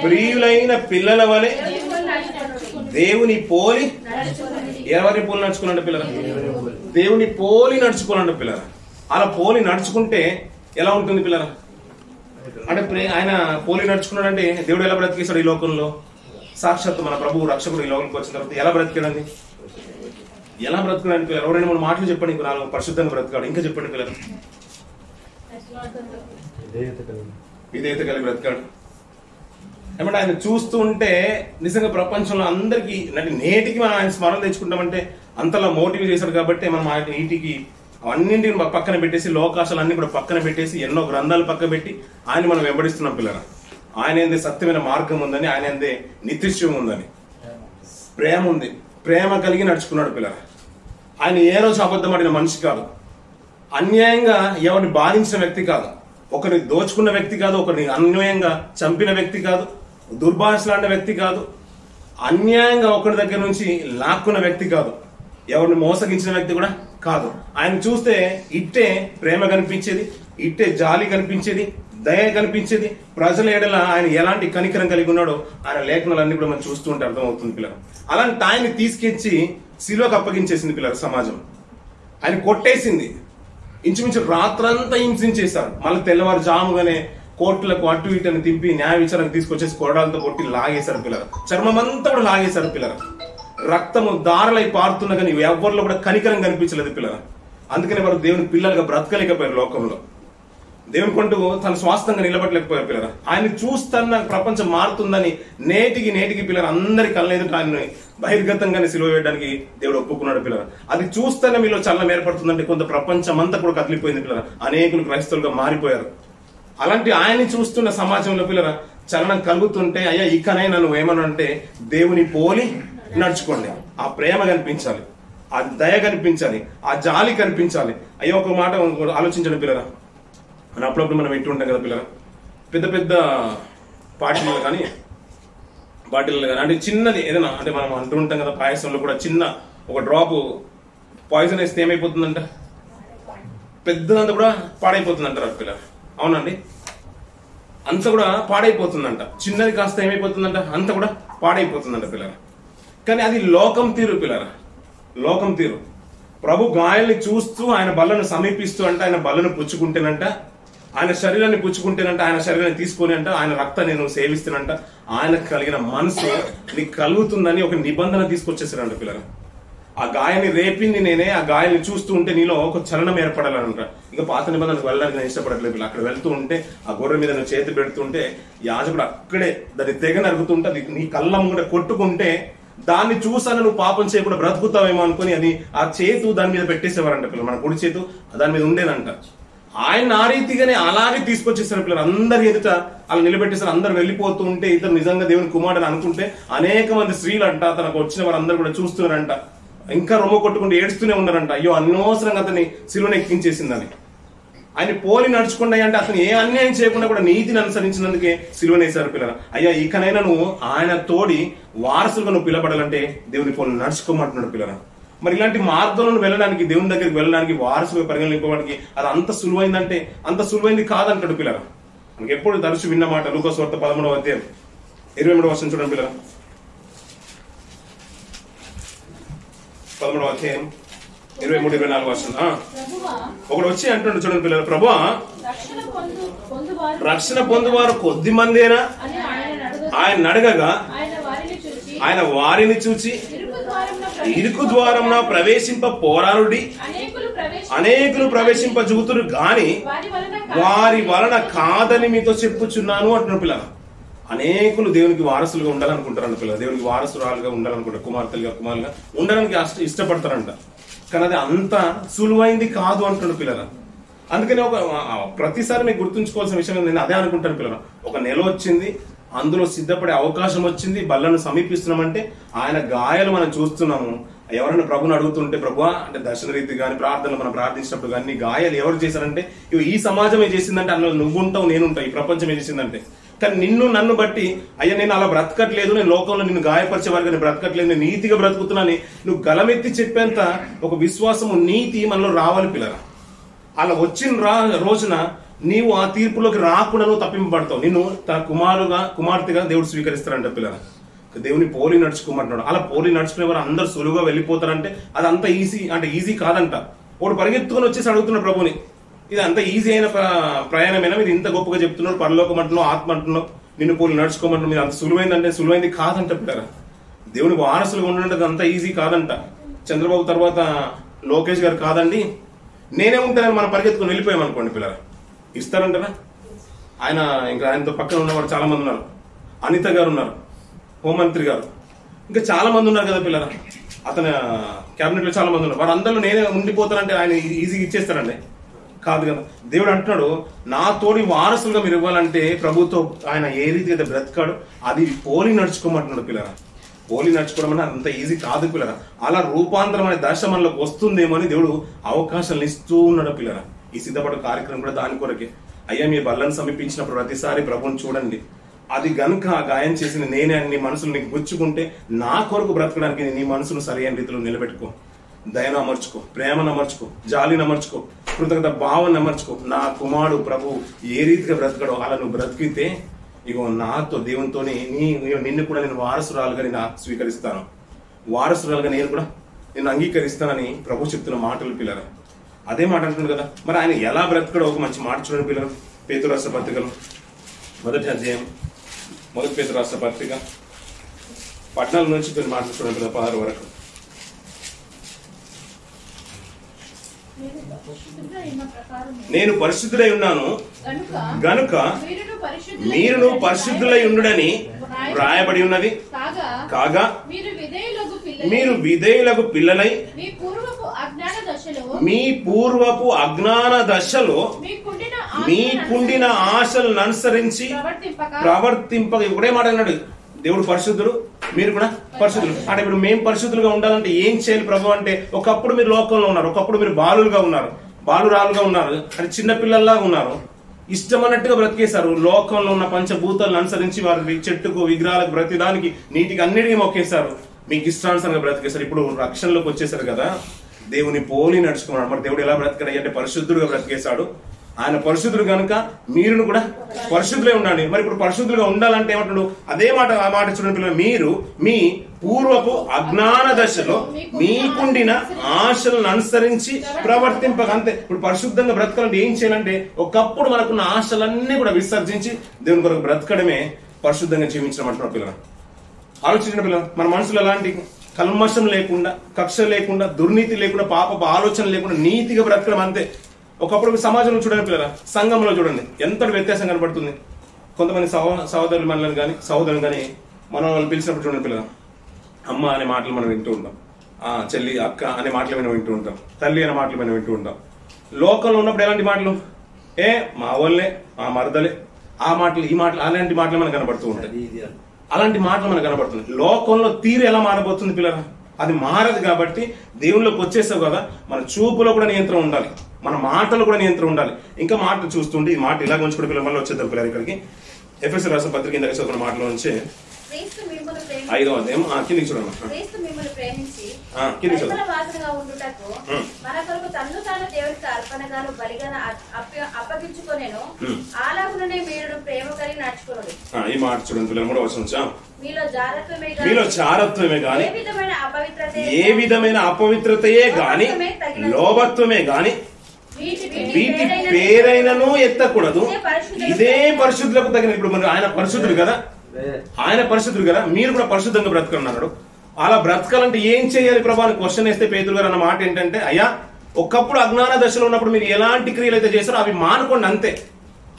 ప్రియులైన పిల్లల వలె దేవుని పోలి, ఎవరిని పోలి నడుచుకోవాలంటే పిల్లలు? దేవుని పోలి నడుచుకోవాలంటే పిల్లలు. అలా పోలి నడుచుకుంటే ఎలా ఉంటుంది పిల్లలు? అంటే ఆయన పోలి నడుచుకున్నాడంటే దేవుడు ఎలా బ్రతికేశాడు ఈ లోకంలో? సాక్షాత్తు మన ప్రభువు రక్షకుడు ఈ లోకంలోకి వచ్చిన తర్వాత ఎలా బ్రతికాడండి? ఎలా బ్రతుకున్నాడు పిల్లలు? 2-3 మాటలు చెప్పండి. ఇంకో 4 పరిశుద్ధంగా బ్రతికాడు. ఇంకా చెప్పండి పిల్లలు. విధేయత కలిగి బ్రతికాడు. ఏమంటే ఆయన చూస్తూ ఉంటే నిజంగా ప్రపంచంలో అందరికీ నేటికి మనం ఆయన స్మరణ తెచ్చుకుంటామంటే అంతలా మోటివ్ చేశాడు కాబట్టి మనం ఆయన నీటికి అన్నింటిని పక్కన పెట్టేసి, లోకాశాలన్నీ కూడా పక్కన పెట్టేసి, ఎన్నో గ్రంథాలు పక్కన పెట్టి ఆయన మనం వెంబడిస్తున్నాం పిల్లలు. ఆయన ఏందే సత్యమైన మార్గం ఉందని, ఆయన ఏందే నిత్యత్వం ఉందని, ప్రేమ ఉంది, ప్రేమ కలిగి నడుచుకున్నాడు పిల్లలు. ఆయన ఏ రోజు అబద్ధపడిన మనిషి కాదు, అన్యాయంగా ఎవరిని బాధించిన వ్యక్తి కాదు, ఒకరిని దోచుకున్న వ్యక్తి కాదు, ఒకరిని అన్యాయంగా చంపిన వ్యక్తి కాదు, దుర్భాషలాడిన వ్యక్తి కాదు, అన్యాయంగా ఒకరి దగ్గర నుంచి లాక్కున్న వ్యక్తి కాదు, ఎవరిని మోసగించిన వ్యక్తి కూడా కాదు. ఆయన చూస్తే ఇట్టే ప్రేమ కనిపించేది, ఇట్టే జాలి కనిపించేది, దయ కనిపించేది. ప్రజల ఎడల ఆయన ఎలాంటి కనికరం కలిగి ఉన్నాడో ఆయన లేఖనాలన్నీ కూడా మనం చూస్తూ ఉంటే అర్థమవుతుంది పిల్లలు. అలాంటి ఆయన్ని తీసుకెచ్చి శిలువకు అప్పగించేసింది పిల్లలు సమాజం. ఆయన కొట్టేసింది, ఇంచుమించు రాత్రంతా హింసించేశారు. మళ్ళీ తెల్లవారుజాముగానే కోర్టులకు అటు ఇటని తింపి న్యాయ విచారణకు తీసుకొచ్చేసి కొరడాలతో కొట్టి లాగేశారు పిల్లలు. చర్మం అంతా కూడా లాగేశారు పిల్లలు. రక్తము దారలై పారుతున్నా కానీ ఎవరిలో కూడా కనికరం కనిపించలేదు పిల్లలు. అందుకనే వారు దేవుని పిల్లలుగా బ్రతకలేకపోయారు లోకంలో. దేవుని కొంటూ తన స్వాస్థంగా నిలబడలేకపోయారు పిల్లలు. ఆయన చూస్తున్న ప్రపంచం మారుతుందని నేటికి పిల్లలు అందరి కళ్ళ ఎదుట ఆయన్ని బహిర్గతంగానే సిలువ వేయడానికి దేవుడు ఒప్పుకున్నాడు పిల్లలు. అది చూస్తేనే మీలో చల్లం ఏర్పడుతుందంటే కొంత ప్రపంచం అంతా కూడా కదిలిపోయింది పిల్లలు. అనేకులు క్రైస్తవులుగా మారిపోయారు. అలాంటి ఆయన్ని చూస్తున్న సమాజంలో పిల్లల చలనం కలుగుతుంటే, అయ్యా ఇకనైనా నువ్వు ఏమనంటే దేవుని పోలి నడుచుకోండి. ఆ ప్రేమ కనిపించాలి, ఆ దయ కనిపించాలి, ఆ జాలి కనిపించాలి. అయ్యో ఒక మాట ఆలోచించండి పిల్లరా. అని అప్పుడప్పుడు మనం వింటూ ఉంటాం కదా పిల్లలు, పెద్ద పెద్ద పార్టీలు కానీ అంటే చిన్నది ఏదైనా అంటే మనం అంటూ ఉంటాం కదా, పాయసంలో కూడా చిన్న ఒక డ్రాప్ పాయిజన్ వేస్తే ఏమైపోతుందంట? పెద్దదంతా కూడా పాడైపోతుంది అంటారు పిల్లలు. అవునండి, అంత కూడా పాడైపోతుందంట. చిన్నది కాస్త ఏమైపోతుందంట, అంత కూడా పాడైపోతుందంట పిల్లరా. కానీ అది లోకం తీరు పిల్లరా, లోకం తీరు. ప్రభు గాయాల్ని చూస్తూ ఆయన బల్లను సమీపిస్తూ అంటే ఆయన బల్లను పుచ్చుకుంటేనంట, ఆయన శరీరాన్ని పుచ్చుకుంటేనంట, ఆయన శరీరాన్ని తీసుకొని అంట, ఆయన రక్తాన్ని నేను సేవిస్తానంట, ఆయనకు కలిగిన మనసు నీకు కలుగుతుందని ఒక నిబంధన తీసుకొచ్చేసారంట పిల్లరా. ఆ గాయాన్ని రేపింది నేనే, ఆ గాయాన్ని చూస్తూ ఉంటే నీలో ఒక చలనం ఏర్పడాలంట. ఇక పాత నిబంధనకు వెళ్ళడానికి నేను ఇష్టపడట్లేదు. అక్కడ వెళ్తూ ఉంటే ఆ గొర్రె మీద నువ్వు చేతి పెడుతుంటే యాజకుడు అక్కడే దాన్ని తెగ నరుగుతుంటే అది నీ కళ్ళ ముంగట కొట్టుకుంటే దాన్ని చూసాను నువ్వు పాపం చేయకుండా బ్రతుకుతావేమో అనుకుని అది ఆ చేతు దాని మీద పెట్టేసేవారంట పిల్లలు. మన కుడి చేతు దాని మీద ఉండేదంట. ఆయన ఆ రీతిగానే అలాగే తీసుకొచ్చేసారు పిల్లలు. అందరి ఎదుట అలా నిలబెట్టేసారు. అందరు వెళ్ళిపోతూ ఉంటే ఇతను నిజంగా దేవుని కుమారుడు అనుకుంటే అనేక మంది స్త్రీలు అంట తనకు వచ్చిన వారందరూ కూడా చూస్తున్నారంట. ఇంకా రొమ్మ కొట్టుకుంటూ ఏడుస్తూనే ఉన్నారంట. అయ్యో అనవసరంగా అతన్ని సిలువను ఎక్కించేసిందని. ఆయన పోలి నడుచుకుండా అంటే అతను ఏ అన్యాయం చేయకుండా కూడా నీతిని అనుసరించినందుకే సిలువనేశారు పిల్లలు. అయ్యా ఇకనైనా నువ్వు ఆయన తోడి వారసులుగా నువ్వు పిలబడాలంటే దేవుని పోలి నడుచుకోమంటున్నాడు పిల్లలు. మరి ఇలాంటి మార్గంలో వెళ్ళడానికి, దేవుని దగ్గరికి వెళ్ళడానికి, వారసులుగా పరిగణించుకోవడానికి అది అంత సులువైందంటే అంత సులువైంది కాదంటాడు పిల్లలు. మనకి ఎప్పుడు తరచు విన్న మాట లూకా సువార్త 13వ అధ్యాయం 23వ వచనం చూడండి పిల్లలు. 13వ అధ్యాయం 23-24 వచనం. ఒకడు వచ్చి అంటున్నాడు చూడండి పిల్లలు, ప్రభువా రక్షణ పొందువారు కొద్ది మందేనా ఆయన అడగగా ఆయన వారిని చూచి ఇరుకు ద్వారంన ప్రవేశింప పోరాడుడి అనేకులు ప్రవేశింప జూతురు గాని వారి వలన కాదని మీతో చెప్పుచున్నాను అంటున్నాడు పిల్లలు. అనేకులు దేవునికి వారసులుగా ఉండాలనుకుంటారంట పిల్లలు. దేవునికి వారసురాలుగా ఉండాలనుకుంటారు, కుమార్తెలుగా కుమారులుగా ఉండడానికి ఇష్టపడతారంట. కానీ అది అంత సులువైంది కాదు అంటున్నాడు పిల్లలు. అందుకని ఒక ప్రతిసారి మీకు గుర్తుంచుకోవాల్సిన విషయం నేను అదే అనుకుంటాను పిల్లలు. ఒక నెల వచ్చింది, అందులో సిద్ధపడే అవకాశం వచ్చింది, బల్లను సమీపిస్తున్నామంటే ఆయన గాయాలు మనం చూస్తున్నాము. ఎవరైనా ప్రభుని అడుగుతుంటే ప్రభువా అంటే దర్శన రీతి కానీ ప్రార్థనలు మనం ప్రార్థించినప్పుడు కానీ గాయాలు ఎవరు చేశారంటే ఇవి ఈ సమాజమే చేసిందంటే అందులో నువ్వు ఉంటావు నేనుంటావు, ఈ ప్రపంచమే చేసిందంటే. కానీ నిన్ను నన్ను బట్టి అయ్యా నేను అలా బ్రతకట్లేదు, నేను లోకంలో నిన్ను గాయపరిచే వారికి నేను బ్రతకట్లేదు, నేను నీతిగా బ్రతుకుతున్నాను నువ్వు గలమెత్తి చెప్పేంత ఒక విశ్వాసము నీతి మనలో రావాలి పిల్లరా. అలా వచ్చిన రోజున నీవు ఆ తీర్పులోకి రాకుండా నువ్వు తప్పింపబడతావు. నిన్ను తన కుమార్తెగా దేవుడు స్వీకరిస్తారంట పిల్లల. దేవుని పోలి నడుచుకోమంటున్నాడు. అలా పోలి నడుచుకునే వారు అందరు సులువుగా వెళ్ళిపోతారంటే అది అంత ఈజీ అంటే ఈజీ కాదంట. వాడు పరిగెత్తుకొని వచ్చేసి అడుగుతున్నాడు ప్రభుని, ఇది అంత ఈజీ అయిన ప్రయాణమైనా మీరు ఇంత గొప్పగా చెప్తున్నాడు, పరలోకం అంటున్నావు, ఆత్మ అంటున్నావు, నిన్ను పోలి నడుచుకోమంటున్నావు, మీరు అంత సులువైందంటే సులువైంది కాదంట పిల్లరా. దేవునికి వారసులుగా ఉండడం అంత ఈజీ కాదంట. చంద్రబాబు తర్వాత లోకేష్ గారు కాదండి, నేనే ఉంటానని మనం పరిగెత్తుకొని వెళ్ళిపోయాం అనుకోండి పిల్లరా, ఇస్తారంటారా? ఆయన ఇంకా ఆయనతో పక్కన ఉన్నవారు చాలా మంది ఉన్నారు. అనిత గారు ఉన్నారు, హోంమంత్రి గారు, ఇంకా చాలా మంది ఉన్నారు కదా పిల్లరా. అతని క్యాబినెట్ లో చాలా మంది ఉన్నారు. వారందరూ నేనే ఉండిపోతానంటే ఆయన ఈజీగా ఇచ్చేస్తారండి? కాదు కదా. దేవుడు అంటున్నాడు నా తోడి వారసులుగా మీరు ఇవ్వాలంటే ప్రభుతో ఆయన ఏ రీతి అయితే బ్రతికాడు అది పోలి నడుచుకోమంటున్నాడు పిల్లరా. పోలి నడుచుకోవడం అంటే అంత ఈజీ కాదు పిల్లరా. అలా రూపాంతరం అనే దశ మనలోకి వస్తుందేమో అని దేవుడు అవకాశాలు ఇస్తూ ఉన్నాడు పిల్లరా. ఈ సిద్ధపడ కార్యక్రమం కూడా దాని కొరకే. అయ్యా మీ బల్లను సమీపించినప్పుడు ప్రతిసారి ప్రభుని చూడండి, అది గనుక గాయం చేసిన నేనే అని నీ మనసులు నీకు గుచ్చుకుంటే నా కొరకు బ్రతకడానికి నీ మనసును సరైన రీతిలో నిలబెట్టుకో, దయను అమర్చుకో, ప్రేమను అమర్చుకో, జాలిని అమర్చుకో, కృతజ్ఞత భావాన్ని అమర్చుకో. నా కుమారుడు ప్రభు ఏ రీతిగా బ్రతకడో అలా నువ్వు బ్రతికితే ఇగో నాతో దేవునితో నిన్ను కూడా నేను వారసురాలుగా నేను స్వీకరిస్తాను, వారసురాలుగా నేను కూడా నేను అంగీకరిస్తానని ప్రభు చెప్తున్న మాటలు పిల్లలు. అదే మాట అంటున్నాడు కదా. మరి ఆయన ఎలా బ్రతకడో ఒక మంచి మాట చూడండి పిల్లలు. పేతురు రాసిన పత్రికలు 1వ అధ్యాయం 1 పేతురు రాసిన పత్రిక 14 నుంచి కొన్ని మాటలు చూడండి పిల్లలు, 16 వరకు. నేను పరిశుద్ధుడై ఉన్నాను గనుక మీరును పరిశుద్ధులై ఉండుడని వ్రాయబడి ఉన్నది. కాగా మీరు విధేయులకు పిల్లలై మీ పూర్వపు అజ్ఞాన దశలో మీకుండిన ఆశలను అనుసరించి ప్రవర్తింపక. ఇప్పుడే మాట అన్నాడు దేవుడు పరిశుద్ధుడు, మీరు కూడా పరిశుద్ధులు. అంటే ఇప్పుడు మేము పరిశుద్ధులుగా ఉండాలంటే ఏం చేయాలి ప్రభు అంటే, ఒకప్పుడు మీరు లోకంలో ఉన్నారు, ఒకప్పుడు మీరు బాలులుగా ఉన్నారు, బాలురాలుగా ఉన్నారు, అంటే చిన్న పిల్లల్లాగా ఉన్నారు, ఇష్టమన్నట్టుగా బ్రతికేశారు. లోకంలో ఉన్న పంచభూతాలను అనుసరించి వారి చెట్టుకు విగ్రహాలకు ప్రతిదానికి నీటికి అన్నిటికీ మొక్కేశారు, మీకు ఇష్టానుసారంగా బ్రతికేశారు. ఇప్పుడు రక్షణలోకి వచ్చేసారు కదా, దేవుని పోలి నడుచుకున్నాడు. మరి దేవుడు ఎలా బ్రతికాడు అంటే పరిశుద్ధుడుగా బ్రతికేశాడు. ఆయన పరిశుద్ధుడు కనుక మీరును కూడా పరిశుద్ధులే ఉండండి. మరి ఇప్పుడు పరిశుద్ధులుగా ఉండాలంటే ఏమంటాడు? అదే మాట ఆ మాట చూడండి పిల్లలు, మీరు మీ పూర్వపు అజ్ఞాన దశలో మీకుండిన ఆశలను అనుసరించి ప్రవర్తింపక. అంతే. ఇప్పుడు పరిశుద్ధంగా బ్రతకాలంటే ఏం చేయాలంటే ఒకప్పుడు మనకున్న ఆశలన్నీ కూడా విసర్జించి దేవుని కొరకు బ్రతకడమే పరిశుద్ధంగా జీవించడం అంటున్నారు పిల్లలు. ఆలోచించిన పిల్లలు, మన మనసులో ఎలాంటి కల్మషం లేకుండా, కక్ష లేకుండా, దుర్నీతి లేకుండా, పాపపు ఆలోచన లేకుండా నీతిగా బ్రతకడం. అంతే. ఒకప్పుడు సమాజంలో చూడండి పిల్లల, సంఘంలో చూడండి ఎంతటి వ్యత్యాసం కనబడుతుంది. కొంతమంది సహోదరులు మనల్ని కానీ సహోదరులు కానీ మనం వాళ్ళు పిలిచినప్పుడు చూడండి పిల్లల, అమ్మ అనే మాటలు మనం వింటూ ఉంటాం, చెల్లి అక్క అనే మాటలు మనం వింటూ ఉంటాం, తల్లి అనే మాటలు మనం వింటూ ఉంటాం. లోకంలో ఉన్నప్పుడు ఎలాంటి మాటలు? మా వాళ్ళే, మా మరదలే, ఆ మాటలు ఈ మాటలు అలాంటి మాటలు మనకు కనబడుతూ ఉంటాయి. అలాంటి మాటలు మనకు కనబడుతుంది. లోకంలో తీరు ఎలా మారబోతుంది పిల్లల? అది మారదు. కాబట్టి దేవుళ్ళకి వచ్చేసావు కదా, మన చూపులో కూడా నియంత్రణ ఉండాలి, మన మాటలు కూడా నియంత్రణ ఉండాలి. ఇంకా మాటలు చూస్తుంటే ఈ మాట ఇలాగ ఉంచుకునే పిల్లలు మళ్ళీ వచ్చేద్దాం పిల్లలు ఇక్కడికి. ఎఫెసీయుల రాసిన పత్రిక ఇందాక చదువుకున్న మాటలో నుంచి 5వ అధ్యాయం కిందికి చూడండి. ఈ మాట చూడండి పిల్లలు, 3వ వచనం. మీలో జారత్వమే గాని, ఏ విధమైన అపవిత్రతయే గాని, లోభత్వమే గాని వీటి పేరైనను ఎత్తకూడదు. ఇదే పరిశుద్ధులకు తగిన. ఇప్పుడు మరి ఆయన పరిశుద్ధుడు కదా, ఆయన పరిశుద్ధుడు కదా, మీరు కూడా పరిశుద్ధంగా బ్రతకన్నాడు. అలా బ్రతకాలంటే ఏం చేయాలి ప్రభా అని క్వశ్చన్ వేస్తే పేతురు గారు అన్న మాట ఏంటంటే, అయ్యా ఒకప్పుడు అజ్ఞాన దశలో ఉన్నప్పుడు మీరు ఎలాంటి క్రియలు అయితే చేస్తారో అవి మానుకోండి. అంతే.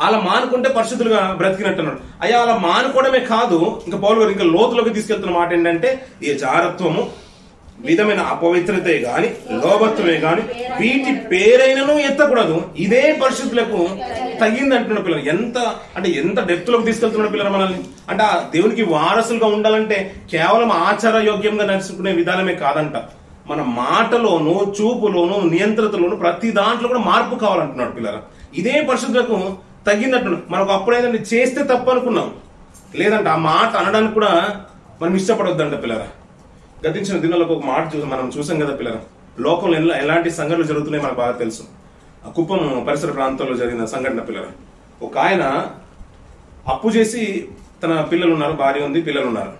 అలా మానుకుంటే పరిశుద్ధులుగా బ్రతికినట్టు అన్నాడు. అయ్యా అలా మానుకోవడమే కాదు, ఇంకా పౌలు గారు ఇంకా లోతులోకి తీసుకెళ్తున్న మాట ఏంటంటే, ఈ జారత్వము, విధమైన అపవిత్రతే గాని, లోభత్వమే గాని వీటి పేరైనను ఎత్తకూడదు. ఇదే పరిశుద్ధులకు తగింది అంటున్న పిల్లలు. ఎంత డెప్త్ లోకి తీసుకెళ్తున్న పిల్లలు మనల్ని. అంటే ఆ దేవునికి వారసులుగా ఉండాలంటే కేవలం ఆచార యోగ్యంగా నడుచుకునే విధానమే కాదంట. మన మాటలోను, చూపులోను, నియంత్రణలోను ప్రతి దాంట్లో కూడా మార్పు కావాలంటున్నాడు పిల్లలు. ఇదే పరిశుద్ధులకు తగ్గినట్టు. మనకు అప్పుడేదంటే చేస్తే తప్పు అనుకున్నాం, లేదంటే ఆ మాట అనడానికి కూడా మనం ఇష్టపడొద్దంట పిల్లల. గతించిన దినాల్లో ఒక మాట మనం చూసాం కదా పిల్లల, లోకంలో ఎలాంటి సంఘటనలు జరుగుతున్నాయి మనకు బాగా తెలుసు. కుప్పం పరిసర ప్రాంతాల్లో జరిగిన సంఘటన పిల్లల. ఒక ఆయన అప్పు చేసి, తన పిల్లలు ఉన్నారు, భార్య ఉంది, పిల్లలు ఉన్నారు,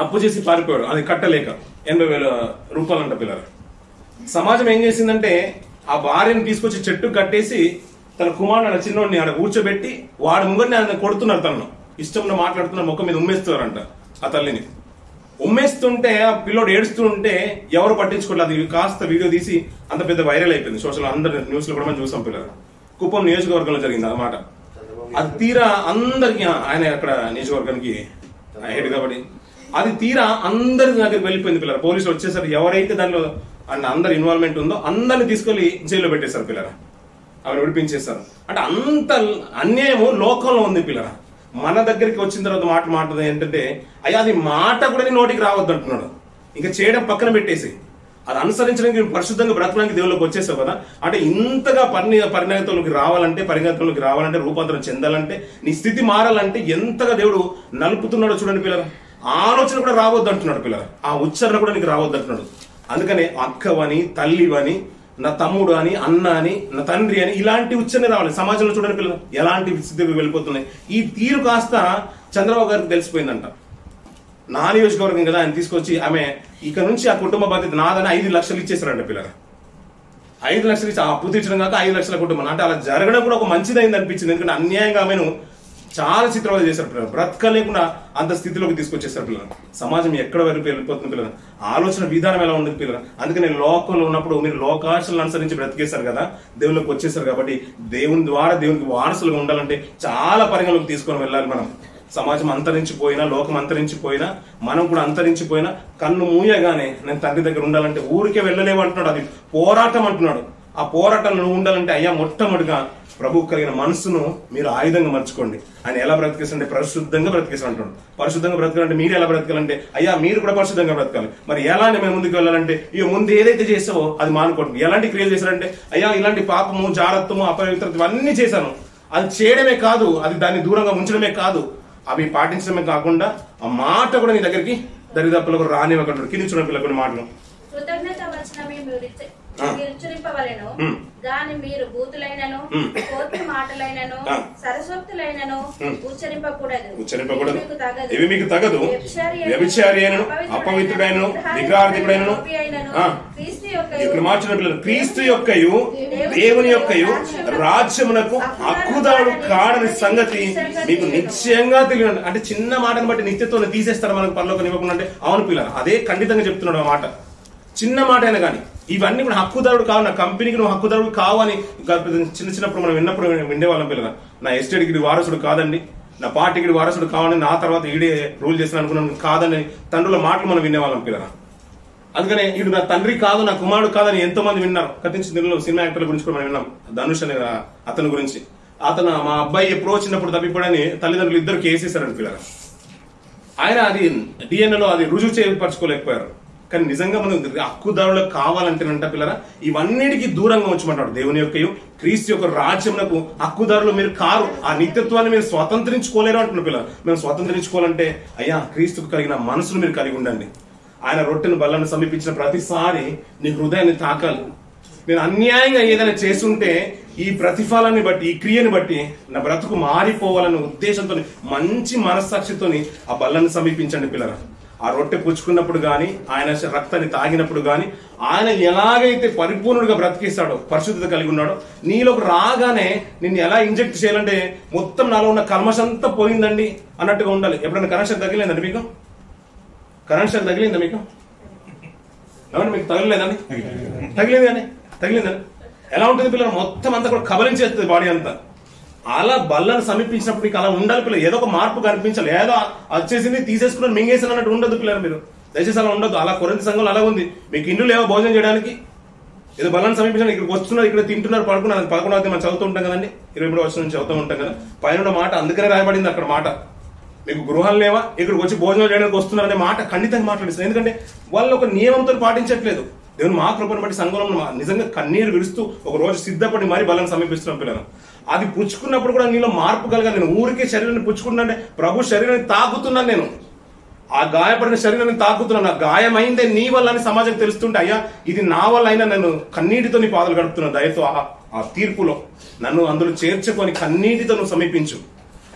అప్పు చేసి పారిపోయాడు. అది కట్టలేక 80,000 రూపాయలు అంట పిల్లల. సమాజం ఏం చేసిందంటే ఆ భార్యను తీసుకొచ్చి చెట్టు కట్టేసి తన కుమారుడు చిన్నోడిని ఆడ కూర్చోబెట్టి వాడు ముంగడిని ఆయన కొడుతున్నారు. తనను ఇష్టంలో మాట్లాడుతున్నారు, ముఖం మీద ఉమ్మేస్తున్నారంట ఆ తల్లిని. ఉమ్మేస్తుంటే ఆ పిల్లోడు ఏడుస్తూ ఉంటే ఎవరు పట్టించుకోలేదు. అది కాస్త వీడియో తీసి అంత పెద్ద వైరల్ అయిపోయింది సోషల్, అందరి న్యూస్ లో కూడా మనం చూసాం పిల్లలు. కుప్పం నియోజకవర్గంలో జరిగింది అన్నమాట. అది తీరా అందరికి, ఆయన అక్కడ నియోజకవర్గానికి హెడ్ కాబట్టి అది తీరా అందరి దగ్గరికి వెళ్ళిపోయింది పిల్లలు. పోలీసులు వచ్చేసరికి ఎవరైతే దానిలో అందరి ఇన్వాల్వ్మెంట్ ఉందో అందరిని తీసుకెళ్లి జైల్లో పెట్టేశారు పిల్లలు. ఆవిడ విడిపించేస్తారు. అంటే అంత అన్యాయము లోకంలో ఉంది పిల్లల. మన దగ్గరికి వచ్చిన తర్వాత మాట్లాడదు ఏంటంటే, అయ్యా అది మాట కూడా నోటికి రావద్దు అంటున్నాడు. ఇంకా చేయడం పక్కన పెట్టేసి అది అనుసరించడానికి పరిశుద్ధంగా బ్రతకడానికి దేవుళ్ళకి వచ్చేసావు కదా. అంటే ఇంతగా పరిణతంలోకి రావాలంటే రూపాంతరం చెందాలంటే, నీ స్థితి మారాలంటే ఎంతగా దేవుడు నలుపుతున్నాడో చూడండి పిల్లల. ఆలోచన కూడా రావద్దు అంటున్నాడు పిల్లల. ఆ ఉచ్చారణ కూడా నీకు రావద్దు అంటున్నాడు. అందుకనే అక్కవని, తల్లివని, నా తమ్ముడు అని, అన్న అని, నా తండ్రి అని ఇలాంటి ఉచ్చారణ రావాలి. సమాజంలో చూడండి పిల్లలు ఎలాంటి స్థితికి వెళ్ళిపోతున్నాయి. ఈ తీరు కాస్త చంద్రబాబు గారికి తెలిసిపోయిందంట. నా నియోజకవర్గం కదా, ఆయన తీసుకొచ్చి ఆమె ఇక నుంచి ఆ కుటుంబ బాధ్యత నాదని 5 లక్షలు ఇచ్చేసారంట పిల్లలు. 5 లక్షలు ఇచ్చి ఆ అప్పు తీర్చడం కాక 5 లక్షల కుటుంబం. అంటే అలా జరగడం కూడా ఒక మంచిదైంది అనిపించింది. ఎందుకంటే అన్యాయంగా ఆమెను చాలా చిత్రవద చేశారు పిల్లలు. బ్రతకలేకుండా అంత స్థితిలోకి తీసుకొచ్చేసారు పిల్లలు. సమాజం ఎక్కడ వరకు వెళ్ళిపోతుంది పిల్లలు. ఆలోచన విధానం ఎలా ఉంది పిల్లలు. అందుకని లోకంలో ఉన్నప్పుడు మీరు లోకాశలను అనుసరించి బ్రతికేశారు కదా, దేవుళ్ళకి వచ్చేసారు. కాబట్టి దేవుని ద్వారా దేవునికి వారసులుగా ఉండాలంటే చాలా పరిగణలోకి తీసుకొని వెళ్ళాలి మనం. సమాజం అంతరించిపోయినా, లోకం అంతరించిపోయినా, మనం కూడా అంతరించిపోయినా కన్ను మూయగానే నేను తండ్రి దగ్గర ఉండాలంటే ఊరికే వెళ్ళలేవు అంటున్నాడు. అది పోరాటం అంటున్నాడు. ఆ పోరాటంలో నువ్వు ఉండాలంటే అయ్యా మొట్టమొదటిగా ప్రభువు కలిగిన మనసును మీరు ఆయుధంగా మర్చుకోండి. ఆయన ఎలా బ్రతికేసంటే పరిశుద్ధంగా బ్రతికేసి అంటాడు. పరిశుద్ధంగా బ్రతకాలంటే మీరు ఎలా బ్రతకాలంటే అయ్యా మీరు కూడా పరిశుద్ధంగా బ్రతకాలి. మరి ఎలా మేము ముందుకు వెళ్ళాలంటే ఇక ముందు ఏదైతే చేసావో అది మానుకోండి. ఎలాంటి క్రియలు చేశారంటే అయ్యా ఇలాంటి పాపము, జారత్వము, అపవిత్రత ఇవన్నీ చేశాను, అది చేయడమే కాదు, అది దాన్ని దూరంగా ఉంచడమే కాదు, అవి పాటించడమే కాకుండా ఆ మాట కూడా నీ దగ్గరికి దరిదాపులకు రానివ్వకంటాడు. కింది చూడండి పిల్లలు కొన్ని మాటలు. ఉచ్చరింపవలెను గాని మీరు బూతులైనను కోర్టు మాటలైనను సరస్వక్తులైనను ఉచ్చరింపకూడదు. ఇవి మీకు తగదు. వ్యభిచారి అయినను అపవిత్రుడైనను విగ్రహార్థికుడైనను ఇక్కడ మార్చిన పిల్లలు క్రీస్తు యొక్కయు దేవుని యొక్కయు రాజ్యమునకు హక్కుదారుడు కాడని సంగతి మీకు నిశ్చయంగా తెలియదు. అంటే చిన్న మాటను బట్టి నిత్యత్వాన్ని తీసేస్తారు మనకు పరలోకం ఇవ్వకుండా. అంటే అవును పిల్లలు, అదే ఖండితంగా చెప్తున్నాడు ఆ మాట. చిన్న మాట అయినా కానీ ఇవన్నీ కూడా హక్కుదారుడు కావు, నా కంపెనీకి నువ్వు హక్కుదారుడు కావు అని చిన్నప్పుడు మనం విన్నప్పుడు వినేవాళ్ళం పిల్లలు. నా ఎస్టేట్కి ఇది వారసుడు కాదండి, నా పార్టీకి వారసుడు కావాలని, నా తర్వాత ఈడే రూల్ చేసిన అనుకున్నాను కాదని తండ్రుల మాటలు మనం వినేవాళ్ళం పిల్లలు. అందుకనే వీడు నా తండ్రి కాదు, నా కుమారుడు కాదని ఎంతో మంది విన్నారు. గతించిన దినంలో సినిమా యాక్టర్ల గురించి కూడా మనం విన్నాం. ధనుష్ అనే అతని గురించి, అతను మా అబ్బాయి ఎప్పుడో చిన్నప్పుడు తప్పిపోడని తల్లిదండ్రులు ఇద్దరు కేసేశారని పిల్లలు. ఆయన అది డిఎన్ఏలో అది రుజువు చేయపరచుకోలేకపోయారు. కానీ నిజంగా మనం హక్కుదారులకు కావాలంటేనంట పిల్లరా ఇవన్నిటికీ దూరంగా ఉంచమంటాడు. దేవుని యొక్కయు క్రీస్తు యొక్క రాజ్యమునకు హక్కుదారులు మీరు కారు. ఆ నిత్యత్వాన్ని మీరు స్వతంత్రించుకోలేరు అంటున్నారు పిల్లలు. మేము స్వతంత్రించుకోవాలంటే అయ్యా క్రీస్తుకు కలిగిన మనసును మీరు కలిగి ఉండండి. ఆయన రొట్టెను బల్లను సమీపించిన ప్రతిసారి నీ హృదయాన్ని తాకాలి. నేను అన్యాయంగా ఏదైనా చేస్తుంటే ఈ ప్రతిఫలాన్ని బట్టి, ఈ క్రియని బట్టి నా బ్రతుకు మారిపోవాలనే ఉద్దేశంతో మంచి మనస్సాక్షితో ఆ బల్లను సమీపించండి పిల్లరా. ఆ రొట్టె పుచ్చుకున్నప్పుడు గాని, ఆయన రక్తాన్ని తాగినప్పుడు గాని, ఆయన ఎలాగైతే పరిపూర్ణుడిగా బ్రతికిస్తాడో, పరిశుద్ధత కలిగి ఉన్నాడో, నీలోకి రాగానే నిన్ను ఎలా ఇంజెక్ట్ చేయాలంటే మొత్తం నాలో ఉన్న కల్మషంతా పోయిందండి అన్నట్టుగా ఉండాలి. ఎప్పుడైనా కనెక్షన్ తగిలిందండి మీకు? కనెక్షన్ తగిలిందా మీకు? ఏమంటే మీకు తగలేదండి? తగిలిందని ఎలా ఉంటుంది పిల్లలు? మొత్తం అంతా కూడా కబలించేస్తుంది బాడీ అంతా. అలా బల్లను సమీపించినప్పుడు మీకు అలా ఉండాలి పిల్లలు. ఏదో ఒక మార్పు కనిపించాలి. ఏదో వచ్చేసింది తీసేసుకున్నాను మింగేసాను అన్నట్టు ఉండదు పిల్లలు. మీరు దయచేసి అలా ఉండదు. అలా కొరింథీ సంఘంలో అలా ఉంది. మీకు ఇండ్లు లేవో భోజనం చేయడానికి, ఏదో బల్లను సమీపించడానికి ఇక్కడికి వస్తున్నారు, ఇక్కడ తింటున్నారు, పడుకున్నారు. 11వ మనం చదువుతూ ఉంటాం కదండి, 23వ వచనం నుంచి చదువుతూ ఉంటాం కదా. పైన మాట అందుకనే రాయబడింది అక్కడ మాట. మీకు గృహాలు లేవా, ఇక్కడికి వచ్చి భోజనం చేయడానికి వస్తున్నారనే మాట ఖండితంగా మాట్లాడిస్తారు. ఎందుకంటే వాళ్ళు ఒక నియమంతో పాటించట్లేదు. దేవుని మా కృపను బట్టి సంఘంలో నిజంగా కన్నీరు విరుస్తూ ఒక రోజు సిద్ధపడి మరీ బలను సమీపిస్తున్నాం పిల్లలు. అది పుచ్చుకున్నప్పుడు కూడా నీలో మార్పు కలగాలి. నేను ఊరికే శరీరాన్ని పుచ్చుకుంటే ప్రభు శరీరాన్ని తాకుతున్నాను. నేను ఆ గాయపడిన శరీరాన్ని తాకుతున్నాను. ఆ గాయమైందే నీ వల్ల అని సమాజం తెలుస్తుంటే అయ్యా ఇది నా వల్ల అయినా నేను కన్నీటితో నీ పాదలు గడుపుతున్నాను. దయతో ఆ తీర్పులో నన్ను అందులో చేర్చుకొని కన్నీటితో నువ్వు సమీపించు.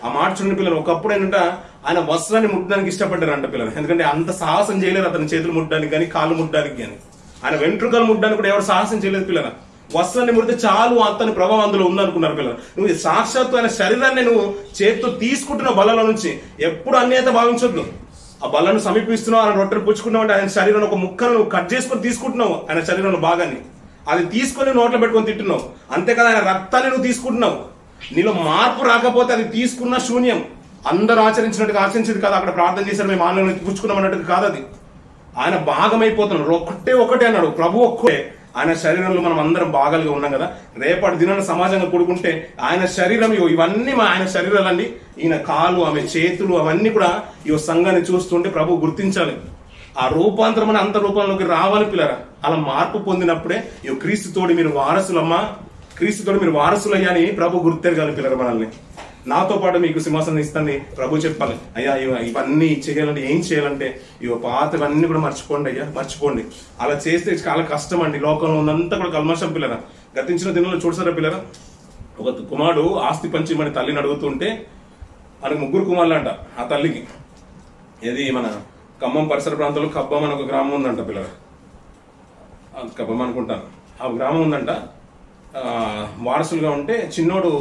ఆ మాట చూడండి పిల్లలు. ఒకప్పుడు ఏంటంటే ఆయన వస్త్రాన్ని ముట్టడానికి ఇష్టపడ్డారంట పిల్లలు. ఎందుకంటే అంత సాహసం చేయలేరు అతని చేతులు ముట్టడానికి కానీ, కాళ్ళు ముట్టడానికి కానీ. ఆయన వెంట్రుకలు ముట్టడానికి కూడా ఎవరు సాహసం చేయలేదు పిల్లలు. వస్త్రాన్ని ముడితే చాలు అతని ప్రభావం అందులో ఉందనుకున్నారు పిల్లలు. నువ్వు సాక్షాత్తు ఆయన శరీరాన్ని నువ్వు చేతితో తీసుకుంటున్న బలలో నుంచి ఎప్పుడు అన్యత భావించొద్దు. ఆ బలను సమీపిస్తున్నావు, ఆయన రొట్టెలు పుచ్చుకున్నావు అంటే ఆయన శరీరంలో ఒక ముక్కను నువ్వు కట్ చేసుకొని తీసుకుంటున్నావు. ఆయన శరీరంలో భాగాన్ని అది తీసుకొని నోట్లో పెట్టుకొని తింటున్నావు. అంతేకాదు ఆయన రక్తాన్ని నువ్వు తీసుకుంటున్నావు. నీలో మార్పు రాకపోతే అది తీసుకున్న శూన్యం. అందరూ ఆచరించినట్టుగా ఆచరించేది కాదు. అక్కడ ప్రార్థన చేశారు, మేము ఆన్లైన్ పుచ్చుకున్నాం అన్నట్టుగా కాదు. అది ఆయన భాగమైపోతున్నాడు. ఒకటే అన్నాడు ప్రభు ఒక్కటే. ఆయన శరీరంలో మనం అందరం భాగాలుగా ఉన్నాం కదా. రేపటి దినాన్ని సమాజంగా కూడుకుంటే ఆయన శరీరం ఇవన్నీ ఆయన శరీరాలండి. ఈయన కాలు, ఆమె చేతులు అవన్నీ కూడా ఈ సంఘాన్ని చూస్తుంటే ప్రభు గుర్తించాలి. ఆ రూపాంతరం అంత రూపంలోకి రావాలి పిల్లరా. అలా మార్పు పొందినప్పుడే ఈ క్రీస్తుతోటి మీరు వారసులమ్మా, క్రీస్తుతోటి మీరు వారసులయ్యా అని ప్రభు గుర్తెరగాలి పిల్లలు మనల్ని. నాతో పాటు మీకు సింహాసనం ఇస్తాన్ని ప్రభు చెప్పాలి. అయ్యా ఇవన్నీ చేయాలంటే ఏం చేయాలంటే పాతవన్నీ కూడా మర్చిపోండి అయ్యా, మర్చిపోండి. అలా చేస్తే చాలా కష్టం అండి. లోకంలో ఉందంతా కూడా కల్మషం పిల్లరా. గతించిన దినంలో చూసారా పిల్లరా, ఒక కుమారుడు ఆస్తి పంచిమని తల్లిని అడుగుతుంటే మనకు 3 కుమారులు అంట. ఆ తల్లికి ఏది మన ఖమ్మం పరిసర ప్రాంతంలో కబ్బం అని ఒక గ్రామం ఉందంట పిల్లరా. కబ్బం అనుకుంటాను. ఆ గ్రామం ఉందంట. వారసులుగా ఉంటే చిన్నోడు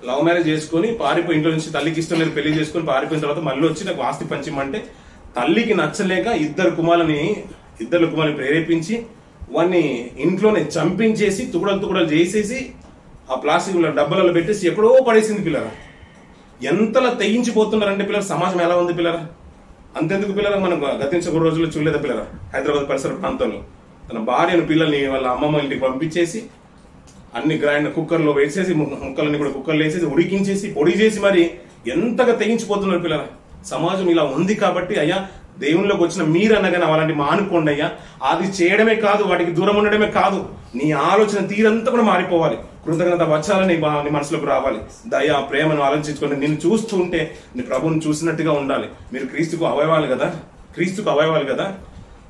లవ్ మ్యారేజ్ చేసుకుని పారిపోయి ఇంట్లో నుంచి తల్లికి ఇష్టం లేదు పెళ్లి చేసుకుని పారిపోయిన తర్వాత మళ్ళీ వచ్చి నాకు ఆస్తి పంచిమంటే తల్లికి నచ్చలేక ఇద్దరు కుమారుని ప్రేరేపించి వాడిని ఇంట్లోనే చంపించేసి తుకుడలు చేసేసి ఆ ప్లాస్టిక్ డబ్బాలలో పెట్టేసి ఎక్కడో పడేసింది పిల్లరా. ఎంతలా తెగించిపోతున్నారంటే పిల్లలు, సమాజం ఎలా ఉంది పిల్లరా. అంతెందుకు పిల్లరా, మనం గతించక రోజుల్లో చూడలేదా పిల్లరా, హైదరాబాద్ పరిసర ప్రాంతంలో తన భార్యను పిల్లల్ని వాళ్ళ అమ్మమ్మ ఇంటికి పంపించేసి అన్ని గ్రైండ్ కుక్కర్లో వేసేసి ముక్కలన్నీ కూడా కుక్కర్లో వేసేసి ఉడికించేసి పొడి చేసి మరి ఎంతగా తెగించిపోతున్నారు పిల్లల. సమాజం ఇలా ఉంది కాబట్టి అయ్యా దేవునిలోకి వచ్చిన మీరన్నగానే అలాంటి మానుకోండి అయ్యా. అది చేయడమే కాదు, వాటికి దూరం ఉండడమే కాదు, నీ ఆలోచన తీరంతా కూడా మారిపోవాలి. కృతజ్ఞత వచ్చాలని నీ మనసులోకి రావాలి. దయ ప్రేమను ఆలోచించుకొని నిన్ను చూస్తూ ఉంటే నీ ప్రభువుని చూసినట్టుగా ఉండాలి. మీరు క్రీస్తుకు అవయవాలు కదా.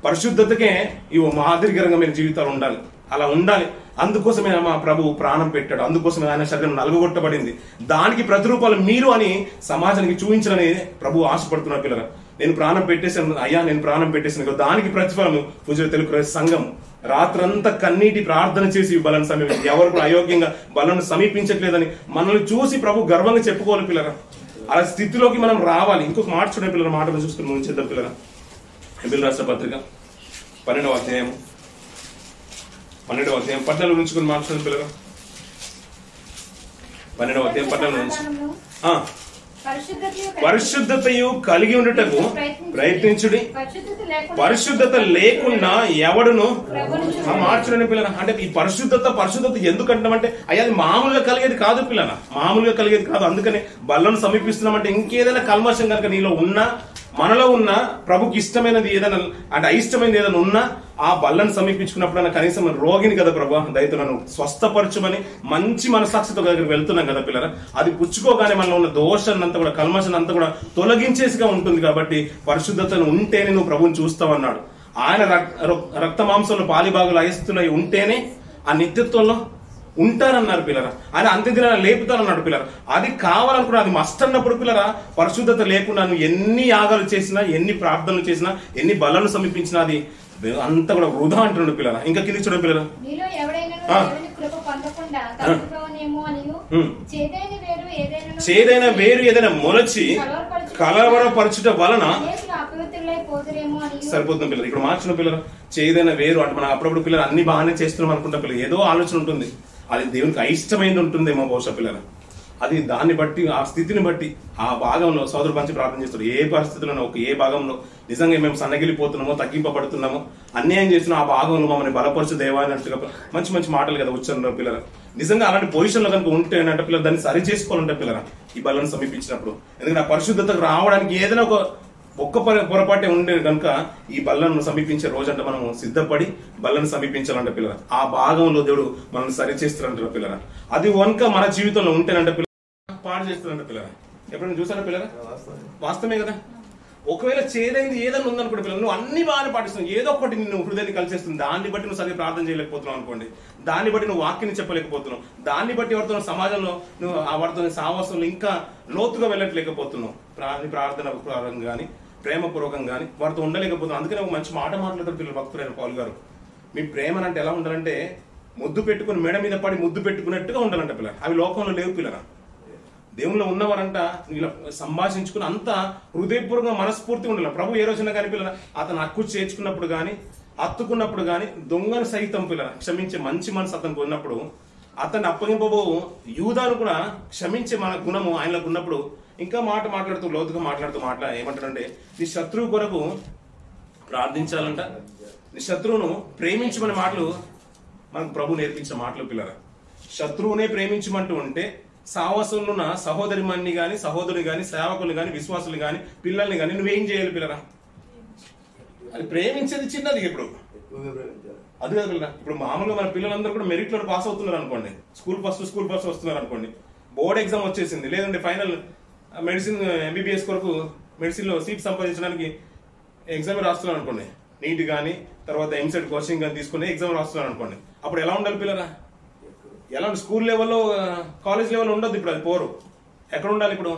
పరిశుద్ధతకే ఇవి మాదిరికరంగా మీరు జీవితాలు ఉండాలి. అలా ఉండాలి. అందుకోసమే మా ప్రభు ప్రాణం పెట్టాడు, అందుకోసమే ఆయన శరీరం నలుగొట్టబడింది. దానికి ప్రతిరూపాలు మీరు అని సమాజానికి చూపించాలని ప్రభు ఆశపడుతున్నారు. పిల్లలు, నేను ప్రాణం పెట్టేసాను అయ్యా, నేను ప్రాణం పెట్టేసాను, దానికి ప్రతిఫలం పూజలు తెలుగు సంఘం రాత్రంతా కన్నీటి ప్రార్థన చేసి బలను సమీపించి ఎవరు కూడా అయోగ్యంగా బలను సమీపించట్లేదని మనల్ని చూసి ప్రభు గర్వంగా చెప్పుకోవాలి. పిల్లలు, ఆ స్థితిలోకి మనం రావాలి. ఇంకొక మాట చూడండి పిల్లల, మాటలు చూసుకుని ముంచేద్దాం. పిల్లల, హెబ్రీయుల రాసిన పత్రిక 12వ అధ్యాయం 14 నుంచి కొన్ని మార్చుకోండి పిల్లలు. 12వ అధ్యాయం 14 నుంచి పరిశుద్ధతయు కలిగి ఉండటకు ప్రయత్నించుడి, పరిశుద్ధత లేకుండా ఎవడును మార్చుడని పిల్లల. అంటే ఈ పరిశుద్ధత ఎందుకంటామంటే అయ్యా అది మామూలుగా కలిగేది కాదు పిల్లల, మామూలుగా కలిగేది కాదు. అందుకని బల్లను సమీపిస్తున్నామంటే ఇంకేదైనా కల్మషం కనుక నీలో ఉన్నా, మనలో ఉన్న ప్రభుకి ఇష్టమైనది ఏదైనా అంటే అయిష్టమైనది ఏదైనా ఉన్నా ఆ బల్లను సమీపించుకున్నప్పుడు కనీసం రోగిని కదా ప్రభు దయతో నన్ను స్వస్థపరచమని మంచి మనసాక్షితో దగ్గరికి వెళ్తున్నాం కదా పిల్లల. అది పుచ్చుకోగానే మనలో ఉన్న దోషాన్నంతా కూడా కల్మషాన్నంతా కూడా తొలగించేసిగా ఉంటుంది. కాబట్టి పరిశుద్ధతను ఉంటేనే నువ్వు ప్రభుని చూస్తావన్నాడు. ఆయన రక్త మాంసంలో పాలిభాగులు అయిస్తున్నాయి ఉంటేనే ఆ నిత్యత్వంలో ఉంటారన్నారు పిల్లరా. ఆయన అంత్యదిన లేపుతారన్నాడు పిల్లరా. అది కావాలనుకున్నా, అది మస్ట్ అన్నప్పుడు పిల్లరా, పరిశుద్ధత లేకుండా నువ్వు ఎన్ని యాగాలు చేసినా, ఎన్ని ప్రార్థనలు చేసినా, ఎన్ని బలను సమీపించినా అది అంతా కూడా వృధా అంటున్నాడు పిల్లరా. ఇంకా కింది చూడండి పిల్లరా, చేదైన వేరు ఏదైనా మొలచి కలవరపరచుట వలన సరిపోతుంది పిల్లలు. ఇక్కడ మార్చిన పిల్లలు, చేదైన వేరు అంటే మనం అప్పుడప్పుడు పిల్లలు అన్ని బాగానే చేస్తున్నాం అనుకుంటా పిల్లలు, ఏదో ఆలోచన ఉంటుంది, అది దేవునికి అయిష్టమైంది ఉంటుందేమో బహుశా పిల్లలు. అది దాన్ని బట్టి, ఆ స్థితిని బట్టి, ఆ భాగంలో సోదరు పంచి ప్రార్థన చేస్తారు. ఏ పరిస్థితుల్లో ఏ భాగంలో నిజంగా మేము సన్నగిలిపోతున్నామో, తగ్గింపబడుతున్నామో, అన్యాయం చేసిన ఆ భాగంలో మమ్మల్ని బలపరచు దేవా అన్నట్టుగా మంచి మంచి మాటలు కదా ఉచ్చారణ పిల్లలు. నిజంగా అలాంటి పొజిషన్ లో కనుక ఉంటే అంటే పిల్లలు దాన్ని సరి చేసుకోవాలంటే పిల్లలు ఈ బలను సమీపించినప్పుడు. ఎందుకంటే ఆ పరిశుద్ధతకు రావడానికి ఏదైనా ఒక్క పొరపాటే ఉండే కనుక ఈ బల్లను సమీపించే రోజంటే మనం సిద్ధపడి బల్లను సమీపించాలంటే పిల్లల. ఆ భాగంలో దేవుడు మనల్ని సరి చేస్తారంటారు పిల్లల. అది వనక మన జీవితంలో ఉంటేనంటే పిల్లల పాడు చేస్తారంట పిల్లల. ఎప్పుడైనా చూసారా పిల్లల? వాస్తవమే కదా. ఒకవేళ చేదైంది ఏదైనా ఉందనుకోండి పిల్లలు, నువ్వు అన్ని బాగానే పాటిస్తున్నావు, ఏదో ఒకటి నిన్ను హృదయాన్ని కలిసేస్తుంది, దాన్ని బట్టి నువ్వు సరిగ్గా ప్రార్థన చేయలేకపోతున్నావు అనుకోండి, దాన్ని బట్టి నువ్వు వాక్యాన్ని చెప్పలేకపోతున్నావు, దాన్ని బట్టి ఎవరితో సమాజంలో నువ్వు వారితో సావాసంలో ఇంకా లోతుగా వెళ్ళట్లేకపోతున్నావు, ప్రార్థన కానీ ప్రేమపూర్వకం కానీ వారితో ఉండలేకపోతున్నావు. అందుకనే ఒక మంచి మాట మాట్లాడతారు పిల్లలు భక్తులైన పౌలు గారు. మీ ప్రేమనంటే ఎలా ఉండాలంటే ముద్దు పెట్టుకుని మెడ మీద పడి ముద్దు పెట్టుకున్నట్టుగా ఉండాలంట పిల్లలు. అవి లోకంలో లేవు పిల్లల. దేవుళ్ళు ఉన్నవారంట ఇలా సంభాషించుకుని అంతా హృదయపూర్వకంగా మనస్ఫూర్తిగా ఉండాలి. ప్రభు ఏ రోజున కానీ పిల్లల అతను హక్కు చేర్చుకున్నప్పుడు కానీ అత్తుకున్నప్పుడు కానీ దొంగను సైతం పిల్లల క్షమించే మంచి మనసు అతనికి ఉన్నప్పుడు, అతన్ని అప్పగింపబో యూదాను కూడా క్షమించే మన గుణము ఆయనకు ఉన్నప్పుడు ఇంకా మాట్లాడుతూ లోతుగా మాట్లాడుతూ ఏమంటాడంటే నీ శత్రువు కొరకు ప్రార్థించాలంట, నీ శత్రువును ప్రేమించమనే మాటలు మనకు ప్రభు నేర్పించిన మాటలు పిల్లల. శత్రువునే ప్రేమించమంటూ ఉంటే సావాసంలో ఉన్న సహోదరి మన్ని గాని, సహోదరుని గాని, సేవకులు గాని, విశ్వాసులు గాని, పిల్లల్ని గాని నువ్వేం చేయాలి పిల్లరా? అది ప్రేమించేది చిన్నది. ఇప్పుడు అది కాదు పిల్లరా. ఇప్పుడు మామూలుగా మన పిల్లలందరూ కూడా మెరిట్ లో పాస్ అవుతున్నారు అనుకోండి, స్కూల్ ఫస్ట్ వస్తున్నారు అనుకోండి, బోర్డ్ ఎగ్జామ్ వచ్చేసింది, లేదంటే ఫైనల్ మెడిసిన్ ఎంబీబీఎస్ కొరకు మెడిసిన్ లో సీట్ సంపాదించడానికి ఎగ్జామ్ రాస్తున్నారు అనుకోండి, నీట్ కానీ తర్వాత ఎంసెట్ కోచింగ్ కానీ తీసుకుని ఎగ్జామ్ రాస్తున్నారు అనుకోండి, అప్పుడు ఎలా ఉండాలి పిల్లరా? ఎలా స్కూల్ లెవెల్లో కాలేజ్ లెవెల్లో ఉండదు. ఇప్పుడు అది పోరు. ఎక్కడ ఉండాలి? ఇప్పుడు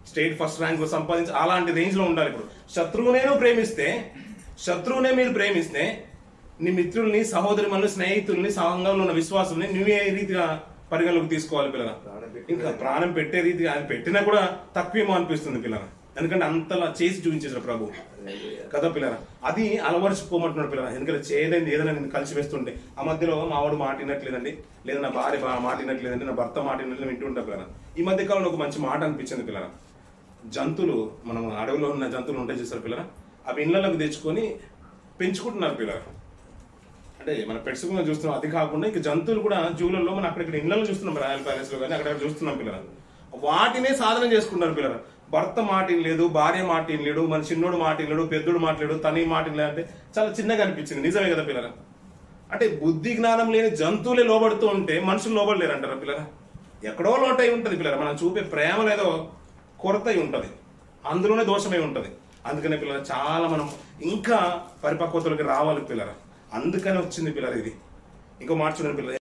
స్టేట్ ఫస్ట్ ర్యాంక్ సంపాదించి అలాంటి రేంజ్ లో ఉండాలి. ఇప్పుడు శత్రువునే మీరు ప్రేమిస్తే నీ మిత్రుల్ని, సహోదరి మనులు, స్నేహితుల్ని, సంఘంలో ఉన్న విశ్వాసుల్ని నువ్వే రీతిగా పరిగణలోకి తీసుకోవాలి పిల్లల. ఇంకా ప్రాణం పెట్టే రీతిగా అది పెట్టినా కూడా తక్కువేమో అనిపిస్తుంది పిల్లల. ఎందుకంటే అంతలా చేసి చూపించేసారు ప్రభు కదా పిల్లల. అది అలవరుచుకోమంటున్నాడు పిల్లల. ఎందుకంటే చేయలేంది ఏదైనా నేను కలిసి వేస్తుంటే ఆ మధ్యలో మా వాడు మాట వినట్లేదండి, లేదా నా భార్య మాట వినట్లేదండి, నా భర్త మాట వినట్లేదు వింటుంటా పిల్లల. ఈ మధ్య కాలంలో ఒక మంచి మాట అనిపించింది పిల్లల. జంతువులు, మనం అడవిలో ఉన్న జంతువులు ఉంటాయి చూస్తారు పిల్లల, అవి ఇళ్లలోకి తెచ్చుకొని పెంచుకుంటున్నారు పిల్లల. అంటే మన పెట్స్ కూడా చూస్తున్నాం. అది కాకుండా ఇక జంతువులు కూడా జూలలో మనం అక్కడిక్కడ ఇళ్లలో చూస్తున్నాం, రాయల్ ప్యాలెస్ లో కానీ అక్కడ చూస్తున్నాం పిల్లల. వాటినే సాధన చేసుకుంటారు పిల్లల. భర్త మాట లేదు, భార్య మాట లేడు, మన చిన్నోడు మాట లేడు, పెద్దోడు మాట్లాడు, తన మాట లేదు అంటే చాలా చిన్నగా అనిపించింది. నిజమే కదా పిల్లల? అంటే బుద్ధి జ్ఞానం లేని జంతువులే లోబడుతూ ఉంటే మనుషులు లోబడలేరు అంటారా పిల్లల? ఎక్కడో లోటై ఉంటది పిల్లల. మనం చూపే ప్రేమ లేదో కొరత ఉంటది, అందులోనే దోషమై ఉంటది. అందుకనే పిల్లల చాలా మనం ఇంకా పరిపక్వతలోకి రావాలి పిల్లల. అందుకని వచ్చింది పిల్లలు ఇది. ఇంకో మాట చూడండి పిల్లలు,